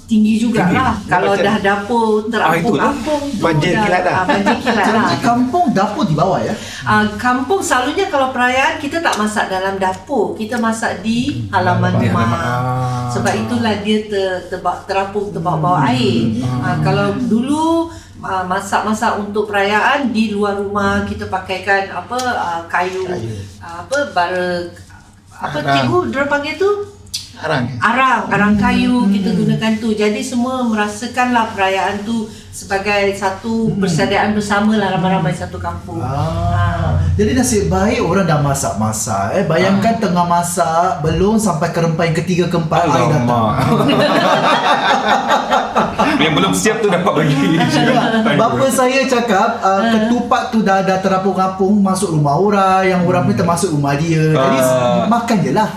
Tinggi jugalah. Kalau dah dapur terapung-apung tu Banjir kilat dah. Banjir kilat lah. Kampung dapur di bawah ya. Kampung selalunya kalau perayaan kita tak masak dalam dapur, kita masak di halaman rumah. Sebab itulah dia terapung terbawa air. Kalau dulu masak-masak untuk perayaan di luar rumah, kita pakaikan kayu bara cikgu diorang panggil tu arang kayu, kita gunakan tu. Jadi semua merasakanlah perayaan tu sebagai satu persediaan bersama lah ramai-ramai satu kampung. Jadi nasib baik orang dah masak-masak. Bayangkan tengah masak, belum sampai ke rempah yang ketiga, keempat, air datang. Yang belum siap tu dapat bagi. Bapa saya cakap ketupat tu dah terapung-apung masuk rumah orang, yang orang pun termasuk rumah dia. Jadi makan je lah.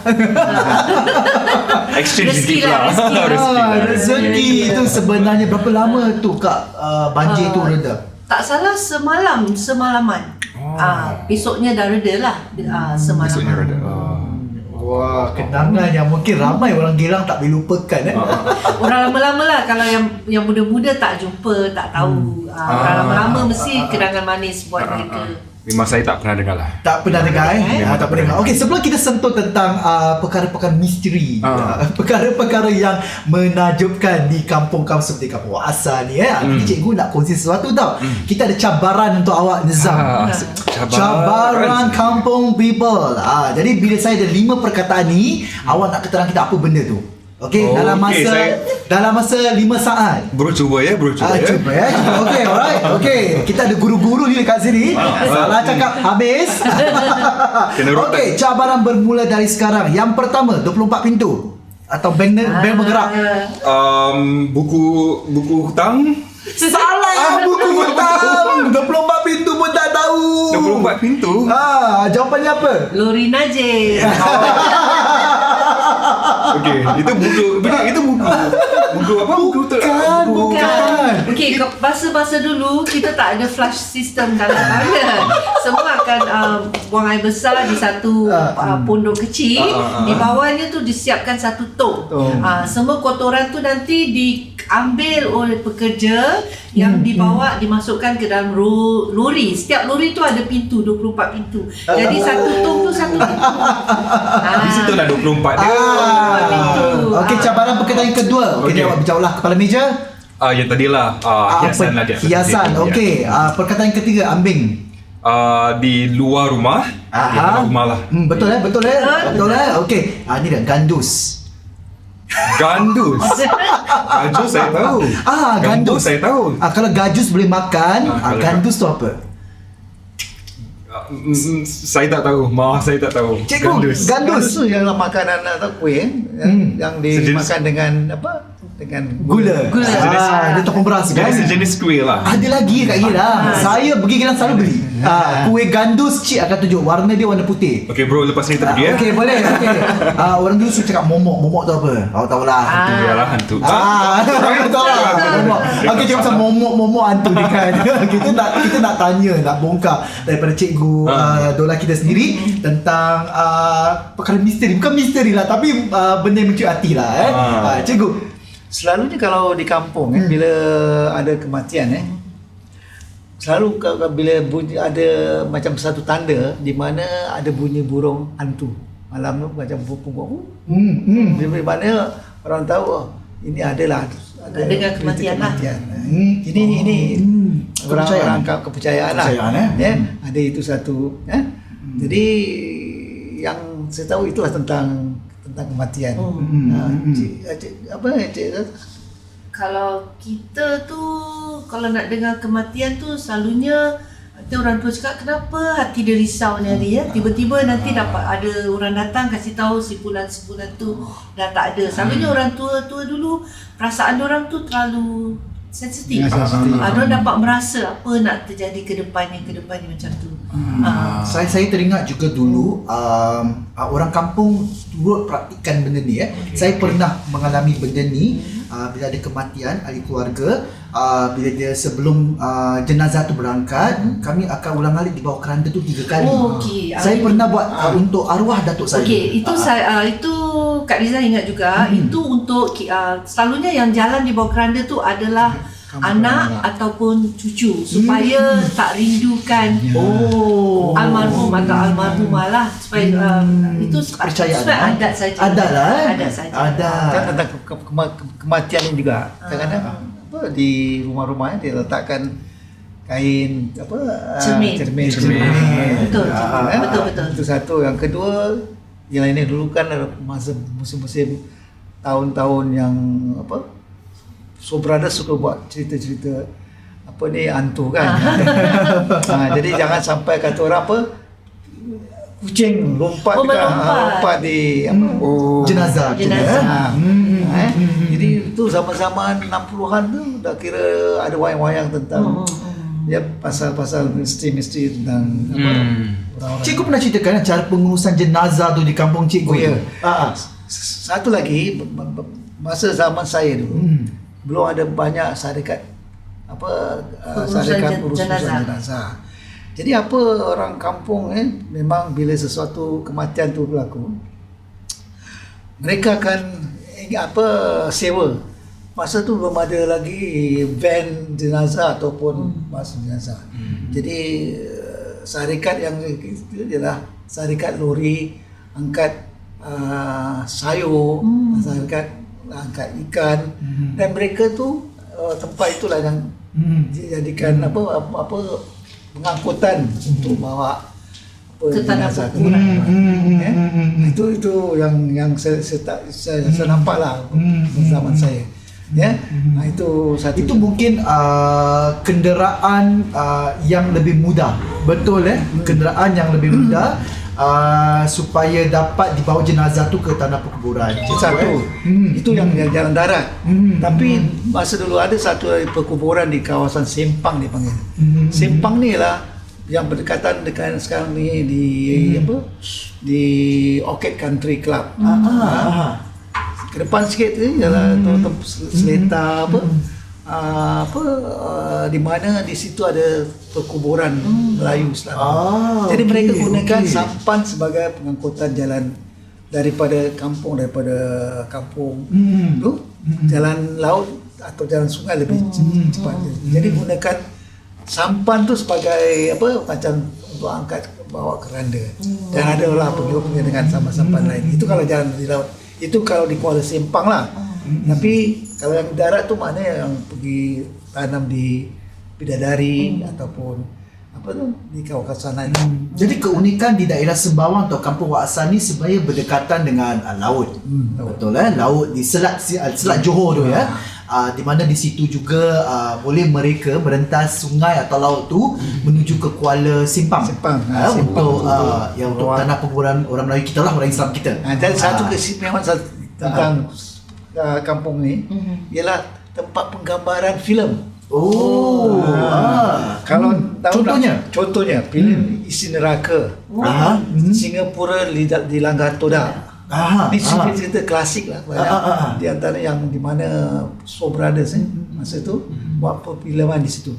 Exchange Rezeki gift lah, lah. Rezeki tu sebenarnya berapa lama tu Kak banjir tu reda? Tak salah semalaman. Besoknya dah reda lah. Semalaman. Besoknya reda. Wah, kenangan yang mungkin ramai orang Geylang tak boleh lupakan Orang lama-lama lah. Kalau yang muda-muda tak jumpa, tak tahu. Orang lama-lama mesti kenangan manis buat mereka. Memang saya tak pernah dengar lah. Tak pernah dengar tak pernah dengar. Okey, sebelum kita sentuh tentang perkara-perkara misteri, perkara-perkara yang menakjubkan di kampung-kampung seperti Kampung Asal ni cikgu nak kongsi sesuatu tau. Kita ada cabaran untuk awak Nizam. Cabaran kampung people. Jadi bila saya ada 5 perkataan ni, awak nak keterang kita apa benda tu. Okey, dalam masa 5 saat. Bro cuba ya. Cuba ya. Okey, alright. Okey, kita ada guru-guru ni dekat sini. Salah cakap habis. Okey, cabaran bermula dari sekarang. Yang pertama, 24 pintu atau bank bergerak. Buku hutang. Salah, buku hutang. 24 pintu pun tak tahu. 24 pintu. Jawapannya apa? Lori Najib. Okey, itu buku apa? Bukan. Okey, masa-masa dulu kita tak ada flush system dalam toilet. Semua akan buang air besar di satu pondok kecil. Di bawahnya tu disiapkan satu tong. Semua kotoran tu nanti diambil oleh pekerja yang dibawa dimasukkan ke dalam lori. Setiap lori tu ada pintu, 24 pintu. Jadi satu tong tu satu pintu. Di situ lah 24 dia. Okey, cabaran perkataan yang kedua. Okey, awak berjauhlah kepala meja. Yang tadilah hiasan lah dia. Hiasan. Okey, perkataan yang ketiga, ambing. Di luar rumah. Di luar rumah lah. Betul Okey, ni dah gandus. Gandus saya tahu. Gandus saya tahu. Kalau gajus boleh makan, gandus tu apa? Saya tak tahu. Maaf, saya tak tahu. Cikgu, gandus tu ialah makanan atau kuih yang dimakan dengan apa? Dengan gula. Dia tepung beras kan? Jadi sejenis kuih lah. Ada lagi kat Geylang. Saya pergi Geylang selalu beli. Kuih gandus, cik akan tunjuk warna dia warna putih. Okey bro, lepas ni kita pergi Okey, boleh. Okey. Orang dulu suka cakap momok. Momok tu apa? Awak tahulah. Itu ialah hantu. Betul lah. Okey, cakap pasal momok hantu ni kan. Kita nak tanya, nak bongkar daripada cikgu Dola kita sendiri tentang perkara misteri. Bukan misteri lah, tapi benda yang mencuri hati lah. Cikgu, selalunya kalau di kampung bila ada kematian selalu bila bunyi ada macam satu tanda di mana ada bunyi burung hantu malam tu macam punggung. Di mana orang tahu ini adalah dengan kematian lah. Ini orang kepercayaan lah. Ada itu satu. Jadi yang saya tahu itulah tentang kematian. Cik? Kalau kita tu kalau nak dengar kematian tu selalunya Nanti orang tua cakap, kenapa hati dia risau ni hari ya? Tiba-tiba nanti dapat ada orang datang kasih tahu sebulan tu dah tak ada. Selalunya orang tua dulu perasaan orang tu terlalu sensitif. Orang dapat merasa apa nak terjadi ke depannya macam tu. Saya teringat juga dulu orang kampung turut praktikan benda ni. Saya pernah mengalami benda ni bila ada kematian ahli keluarga. Bila dia sebelum jenazah tu berangkat, kami akan ulang-alik di bawah keranda tu 3 kali. Saya pernah buat untuk arwah datuk saya. Itu itu Kak Riza ingat juga, itu untuk selalunya yang jalan di bawah keranda tu adalah anak ataupun cucu supaya tak rindukan almarhum atau almarhumah lah, supaya itu kepercayaan adat saja. Adat saja. Kan tentang kematian ni juga. Kadang-kadang di rumah-rumahnya dia letakkan kain cermin. Betul. Itu satu. Yang kedua, yang ini dulu kan masa musim-musim tahun-tahun yang So Brothers suka buat cerita-cerita hantu kan. Jadi jangan sampai kata orang kucing lompat di jenazah. Jadi itu zaman-zaman 60-an tu dah kira ada wayang-wayang tentang pasal-pasal misteri tentang orang-orang. Cikgu pernah ceritakan cara pengurusan jenazah tu di kampung cikgu. Satu lagi, masa zaman saya dulu belum ada banyak syarikat syarikat urusan jenazah. Jadi orang kampung memang bila sesuatu kematian tu berlaku, mereka akan sewa. Masa tu belum ada lagi van jenazah ataupun bas jenazah. Jadi syarikat yang itu adalah syarikat lori angkat sayur, syarikat angkat ikan, dan mereka tu tempat itulah yang dijadikan pengangkutan untuk bawa jenazah ke itu yang saya nampak lah zaman saya. Itu satu. Itu mungkin kenderaan yang lebih mudah. Betul kenderaan yang lebih mudah supaya dapat dibawa jenazah tu ke tanah perkuburan. Satu. Itu yang jalan darat. Tapi masa dulu ada satu perkuburan di kawasan Sempang dipanggil. Sempang ni lah yang berdekatan dengan sekarang ni di Orchid Country Club. Ke depan sikit tu ialah Seletar di mana di situ ada perkuburan Melayu Islam. Jadi mereka gunakan sampan sebagai pengangkutan jalan daripada kampung tu jalan laut atau jalan sungai lebih cepat. Jadi gunakan sampan tu sebagai macam untuk angkat bawa keranda. Dan ada lah pergi dengan sampan lain. Itu kalau jalan di laut. Itu kalau di Kuala Sempang lah. Tapi kalau yang darat tu maknanya yang pergi tanam di Bidadari ataupun di kawasan lain. Jadi keunikan di daerah Sembawang atau Kampung Wak Hassan ni sebenarnya berdekatan dengan laut. Betul laut di Selat Johor tu di mana di situ juga boleh mereka merentas sungai atau laut tu menuju ke Kuala Sempang. Untuk tanah perkuburan orang Melayu kita lah, orang Islam kita. Dan satu keistimewaan tentang kampung ni ialah tempat penggambaran filem. Kalau contohnya filem Isi Neraka, Singapura Dilanggar Todak. Ini cerita klasik lah. Di antara yang di mana So Brothers masa tu buat perfilman di situ.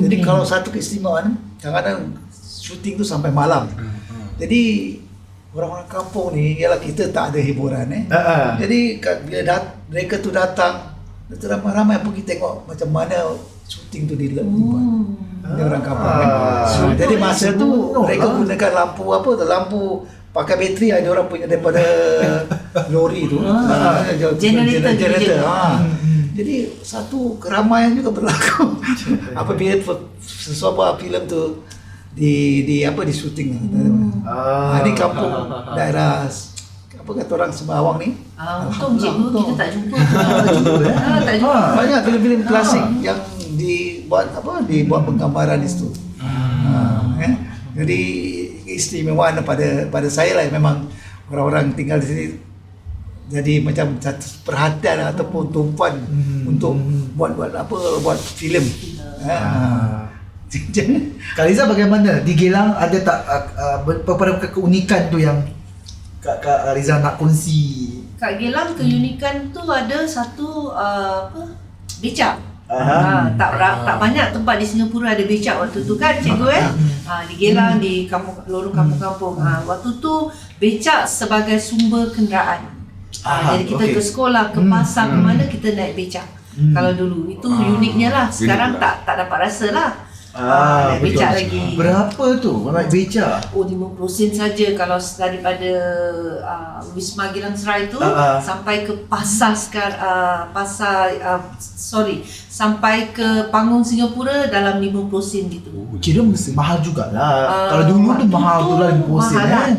Jadi kalau satu keistimewaan, kadang-kadang syuting tu sampai malam. Jadi orang-orang kampung ni ialah kita tak ada hiburan Jadi bila mereka tu datang, ramai-ramai pergi tengok macam mana syuting tu dibuat. Orang kampung jadi masa tu mereka gunakan lampu pakai bateri, ada orang punya daripada lori tu generator. Jadi satu keramaian juga berlaku apabila sesuatu filem tu di syuting. Ini kampung daerah kata orang Sembawang ni. Untung cikgu kita tak jumpa. Tak jumpa. Banyak filem-filem klasik yang dibuat penggambaran di situ. Jadi keistimewaan pada saya lah, memang orang-orang tinggal di sini jadi macam satu perhatian ataupun tumpuan untuk buat filem. Kak Riza bagaimana? Di Geylang ada tak beberapa keunikan tu yang Kak Riza nak kongsi? Kat Geylang keunikan tu ada satu becak. Tak banyak tempat di Singapura ada becak waktu tu kan cikgu di Geylang, di lorong kampung-kampung. Waktu tu becak sebagai sumber kenderaan. Jadi kita ke sekolah, ke pasar, ke mana kita naik becak. Kalau dulu itu uniknya lah. Sekarang tak dapat rasa lah. Naik becak lagi. Berapa tu naik becak? 50 sen saja kalau daripada Wisma Geylang Serai tu sampai ke pasar sampai ke Panggung Singapura dalam 50 sen gitu. Kira mesti mahal jugalah. Kalau dulu tu mahal tu lah 50 sen kan.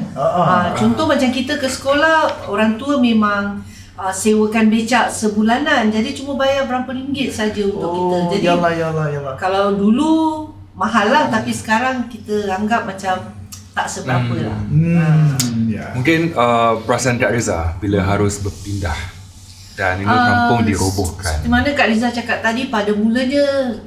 Contoh macam kita ke sekolah, orang tua memang sewakan becak sebulanan, jadi cuma bayar berapa ringgit saja untuk kita. Jadi yalah. kalau dulu mahal lah, tapi sekarang kita anggap macam tak seberapa lah. Mungkin perasaan Kak Riza bila harus berpindah dan ini kampung dirobohkan. Seperti mana Kak Riza cakap tadi, pada mulanya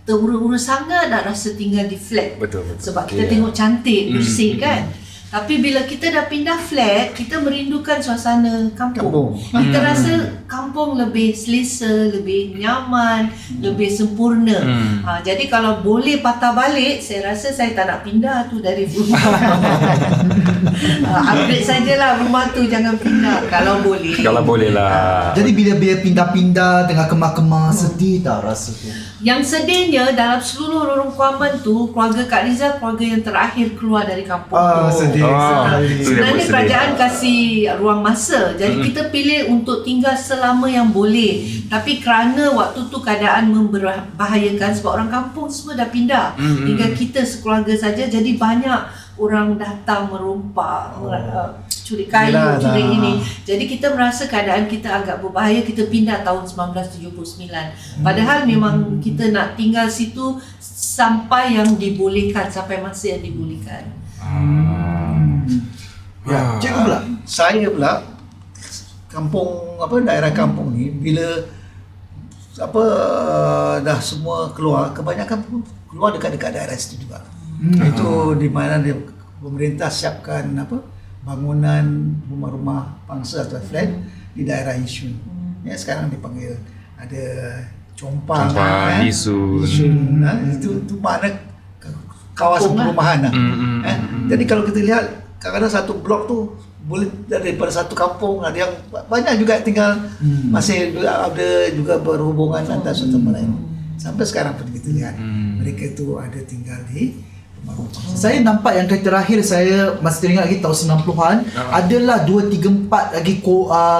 terura-ura sangat nak rasa tinggal di flat. Betul. Sebab kita tengok cantik, bersih kan. Tapi bila kita dah pindah flat, kita merindukan suasana kampung. Kita rasa kampung lebih selesa, lebih nyaman, lebih sempurna. Jadi kalau boleh patah balik, saya rasa saya tak nak pindah tu dari rumah. Upgrade sajalah rumah tu, jangan pindah kalau boleh. Kalau boleh lah. Jadi bila pindah-pindah tengah kemar-kemar, sedih tak rasa tu? Yang sedihnya dalam seluruh lorong Kuaman tu, keluarga Kak Riza keluarga yang terakhir keluar dari kampung tu. Sedih. Sebenarnya kerajaan kasih ruang masa. Jadi kita pilih untuk tinggal selama yang boleh. Tapi kerana waktu tu keadaan membahayakan sebab orang kampung semua dah pindah. Tinggal kita sekeluarga saja. Jadi banyak orang datang merompak, curi kayu, curi ini. Jadi kita merasa keadaan kita agak berbahaya, kita pindah tahun 1979. Padahal memang kita nak tinggal situ sampai yang dibolehkan, sampai masa yang dibolehkan. Cikgu pula? Saya pula kampung daerah kampung ni bila dah semua keluar, kebanyakan pun keluar dekat-dekat daerah situ juga. Itu di mana pemerintah siapkan bangunan rumah-rumah pangsa atau flat di daerah Yishun. Ya, sekarang dipanggil ada Chompang, Yishun. Itu mana kawasan perumahan lah. Jadi kalau kita lihat kadang-kadang satu blok tu boleh daripada satu kampung, ada yang banyak juga tinggal masih ada juga berhubungan antara satu sama lain. Sampai sekarang pun kita lihat mereka tu ada tinggal di rumah-rumah. Saya nampak yang terakhir saya masih teringat lagi tahun 90-an adalah 2, 3, 4 lagi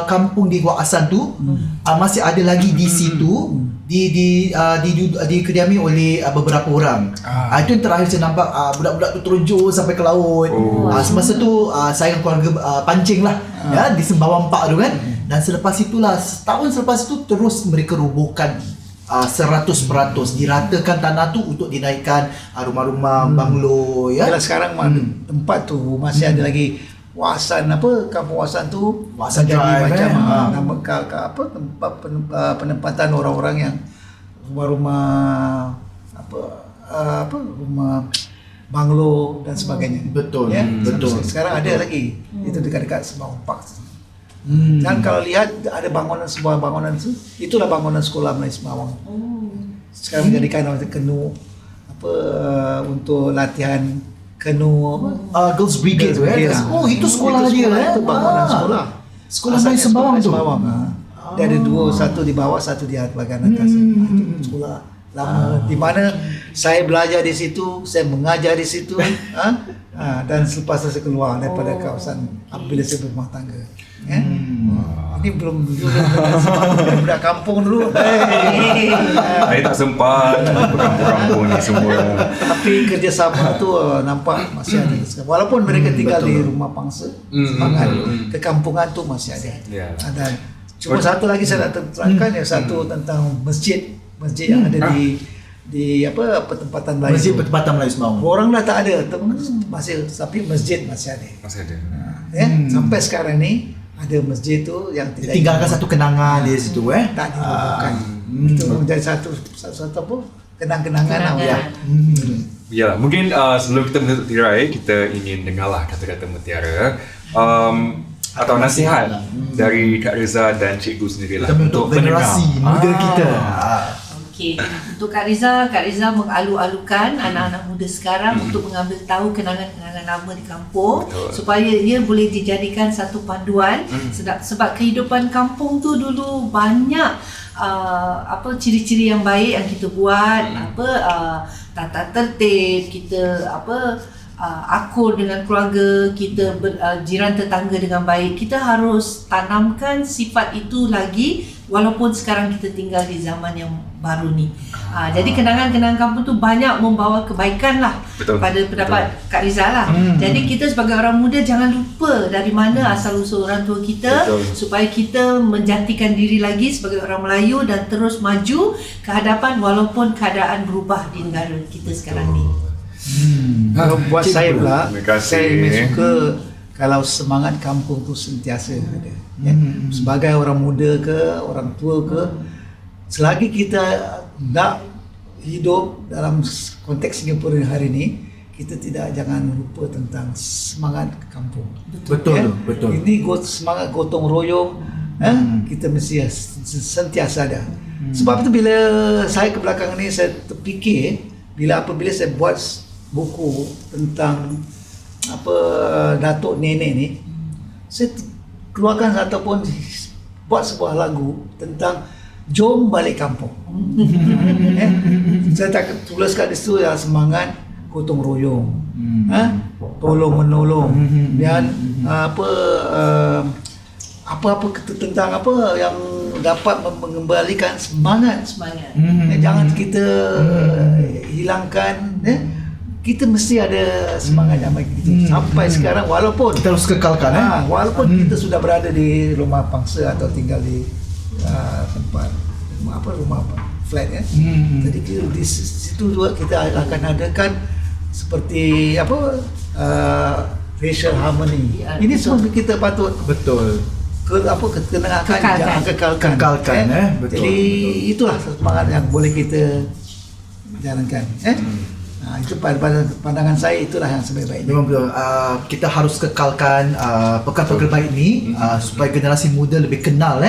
kampung di Wak Hassan tu masih ada lagi di situ dikediami oleh beberapa orang. Itu yang terakhir saya nampak budak-budak tu terjun sampai ke laut. Semasa tu saya dengan keluarga pancing lah di Sembawang Park tu kan. Dan selepas itulah, setahun selepas itu terus mereka robohkan 100% diratakan tanah tu untuk dinaikkan rumah-rumah banglo ya. Yalah, sekarang tempat tu masih ada lagi Wasan kampung Wasan tu Wasan jadi Drive, macam nama tempat penempatan orang-orang yang rumah-rumah rumah banglo dan sebagainya. Betul. Ya? Betul. Sekarang ada lagi itu dekat-dekat Sembawang Park. Dan kalau lihat ada sebuah bangunan itulah bangunan sekolah Melayu Sembawang. Sekarang menjadikan kenu untuk latihan kenu Girls Brigade tu ya. Itu sekolah dia itu bangunan sekolah. Sekolah Melayu Sembawang tu. Dia ada dua, satu di bawah, satu di bahagian atas. Itu sekolah lama di mana saya belajar di situ, saya mengajar di situ. Dan selepas saya keluar daripada kawasan apabila saya berumah tangga. Ini belum budak kampung dulu. Saya tak sempat berkampung-kampung ni semua. Tapi kerjasama tu nampak masih ada. Walaupun mereka tinggal di rumah pangsa, kekampungan tu masih ada. Dan cuma satu lagi saya nak terangkan, yang satu tentang masjid yang ada di pertempatan Melayu. Masjid Pertempatan Melayu Semau. Orang dah tak ada, masih, tapi masjid masih ada. Masih ada. Sampai sekarang ni ada masjid tu yang tidak Tinggalkan satu kenangan di situ tak dirobohkan. Itu menjadi satu apa? Kenang-kenangan lah. Kenangan. Ya, mungkin sebelum kita menutup tirai, kita ingin dengarlah kata-kata Mutiara atau nasihat dari Kak Riza dan Cikgu sendirilah Untuk generasi muda kita. Okey, untuk Kak Riza mengalu-alukan anak-anak muda sekarang untuk mengambil tahu kenangan-kenangan lama di kampung. Betul. Supaya ia boleh dijadikan satu panduan sebab kehidupan kampung tu dulu banyak ciri-ciri yang baik yang kita buat, tata tertib, kita akur dengan keluarga kita, jiran tetangga dengan baik. Kita harus tanamkan sifat itu lagi walaupun sekarang kita tinggal di zaman yang baru ni. Jadi kenangan-kenangan kampung tu banyak membawa kebaikan lah. Betul. Pada pendapat Kak Riza lah. Jadi kita sebagai orang muda jangan lupa dari mana asal usul orang tua kita. Betul. Supaya kita menjatikan diri lagi sebagai orang Melayu dan terus maju ke hadapan walaupun keadaan berubah di negara kita sekarang ni. Kalau buat saya pula, Terima kasih. saya lebih suka kalau semangat kampung tu sentiasa ada. Sebagai orang muda ke, orang tua ke, selagi kita nak hidup dalam konteks Singapura hari ini, kita jangan lupa tentang semangat kampung. Betul. Ini semangat gotong royong, kita mesti sentiasa ada. Sebab itu bila saya ke belakang ni, saya terfikir apabila saya buat buku tentang datuk nenek ni, saya keluarkan ataupun buat sebuah lagu tentang jom balik kampung. Saya tak tuliskan di situ semangat gotong royong, tolong menolong, dan apa tentang apa yang dapat mengembalikan semangat. Jangan kita hilangkan. Kita mesti ada semangat yang baik itu sampai sekarang, walaupun Kita harus kekalkan. walaupun kita sudah berada di rumah pangsa atau tinggal di tempat rumah flat jadi di situ juga kita akan adakan seperti racial harmony. Ini semua kita patut Betul. kekalkan. Kekalkan, betul. Jadi itulah semangat yang boleh kita jalankan. Itu pandangan saya, itulah yang sebaik-baiknya. Memang betul. Kita harus kekalkan perkara-perkara baik ni supaya generasi muda lebih kenal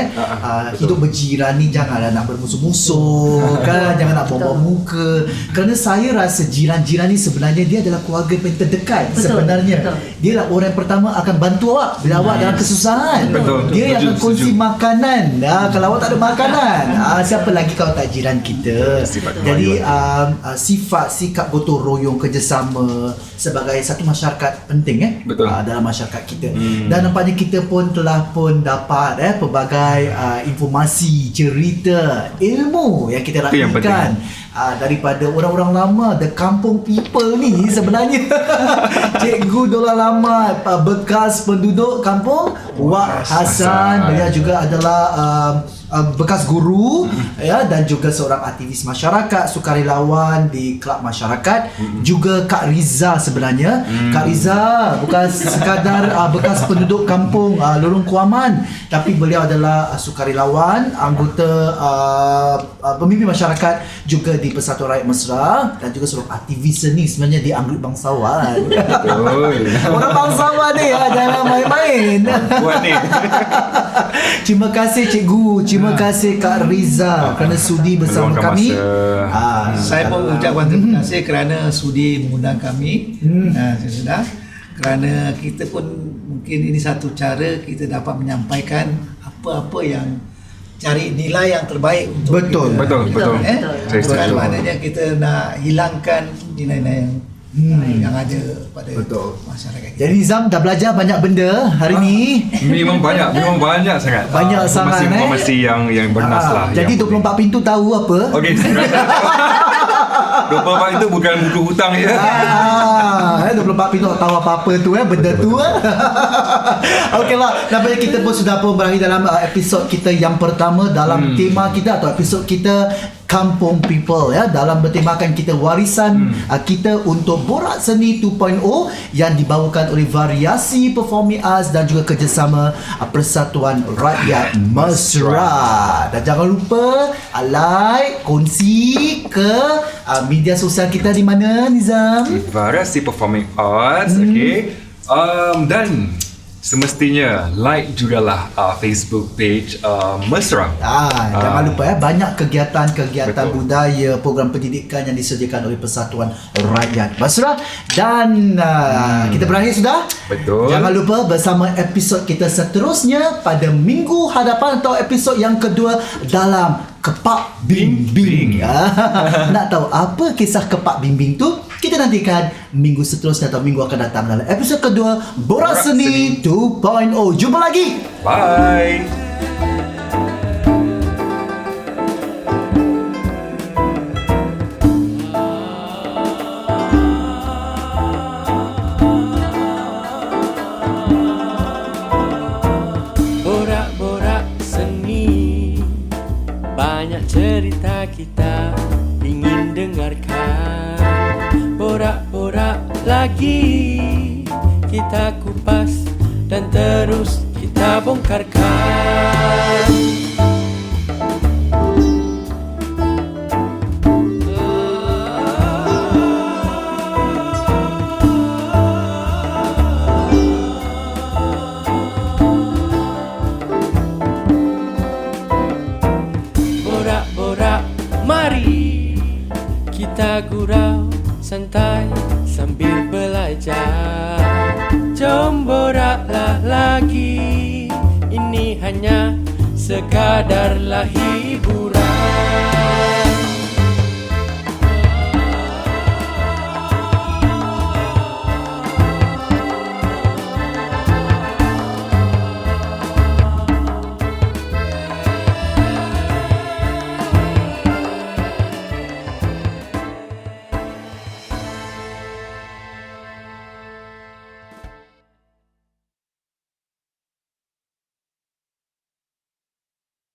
hidup berjiran ni janganlah nak bermusuh-musuh kan, jangan nak bawa muka. Kerana saya rasa jiran-jiran ni sebenarnya dia adalah keluarga yang terdekat. Sebenarnya dia lah orang yang pertama akan bantu awak bila awak dalam kesusahan. Dia yang akan kongsi makanan. Kalau awak tak ada makanan, siapa lagi kalau tak jiran kita. Jadi sifat sikap gotong royong, kerjasama sebagai satu masyarakat penting dalam masyarakat kita. Dan nampaknya kita pun telah dapat pelbagai informasi, cerita, ilmu yang kita lakukan daripada orang-orang lama, the kampung people ni sebenarnya. Cikgu Dola Lama, bekas penduduk kampung Wak Hassan, beliau juga adalah bekas guru dan juga seorang aktivis masyarakat, sukarelawan di kelab masyarakat. Juga Kak Riza sebenarnya. Kak Riza bukan sekadar bekas penduduk kampung Lorong Kuaman, tapi beliau adalah sukarelawan, anggota pemimpin masyarakat juga di Persatuan Rakyat Mesra, dan juga seorang aktivis seni sebenarnya di Anggrek Bangsawan. Orang bangsawan ni jangan main-main. Terima kasih cikgu, terima kasih Kak Riza kerana sudi bersama kami. Saya pun ucapkan terima kasih kerana sudi mengundang kami. Sudah. Kerana kita pun mungkin ini satu cara kita dapat menyampaikan apa-apa yang cari nilai yang terbaik untuk kita. Betul. Bukan maknanya kita nak hilangkan nilai-nilai yang ada pada masyarakat kita. Jadi Zam dah belajar banyak benda hari ni. Memang banyak sangat. Banyak sangat informasi yang bernas lah. Jadi 24 pintu tahu apa? Okey. 24 itu bukan buku hutang ya. 24 pintu tahu apa-apa tu benda tu. Okeylah, nampaknya kita pun sudah berakhir dalam episod kita yang pertama dalam tema kita atau episod kita Kampung People ya, dalam bertemakan kita warisan kita untuk Borak Seni 2.0 yang dibawakan oleh Variasi Performing Arts dan juga kerjasama Persatuan Rakyat Mesra. Dan jangan lupa like, kongsi ke media sosial kita di mana, Nizam? Variasi Performing Arts, okay. Dan semestinya like jugalah Facebook page Mesra. Jangan lupa ya, banyak kegiatan-kegiatan Betul. budaya, program pendidikan yang disediakan oleh Persatuan Rakyat Mesra. Dan kita berakhir sudah. Betul. Jangan lupa bersama episod kita seterusnya pada minggu hadapan atau episod yang kedua dalam Kepak Bimbing. Nak tahu apa kisah Kepak Bimbing tu? Kita nantikan minggu seterusnya atau minggu akan datang dalam episod kedua Borak Seni 2.0. Jumpa lagi. Bye. Borak-borak seni, banyak cerita kita ingin dengarkan. Borak-borak lagi, kita kupas dan terus kita bongkarkan. Borak-borak, mari kita gurau santai sambil belajar. Jom boraklah lagi, ini hanya sekadar hiburan.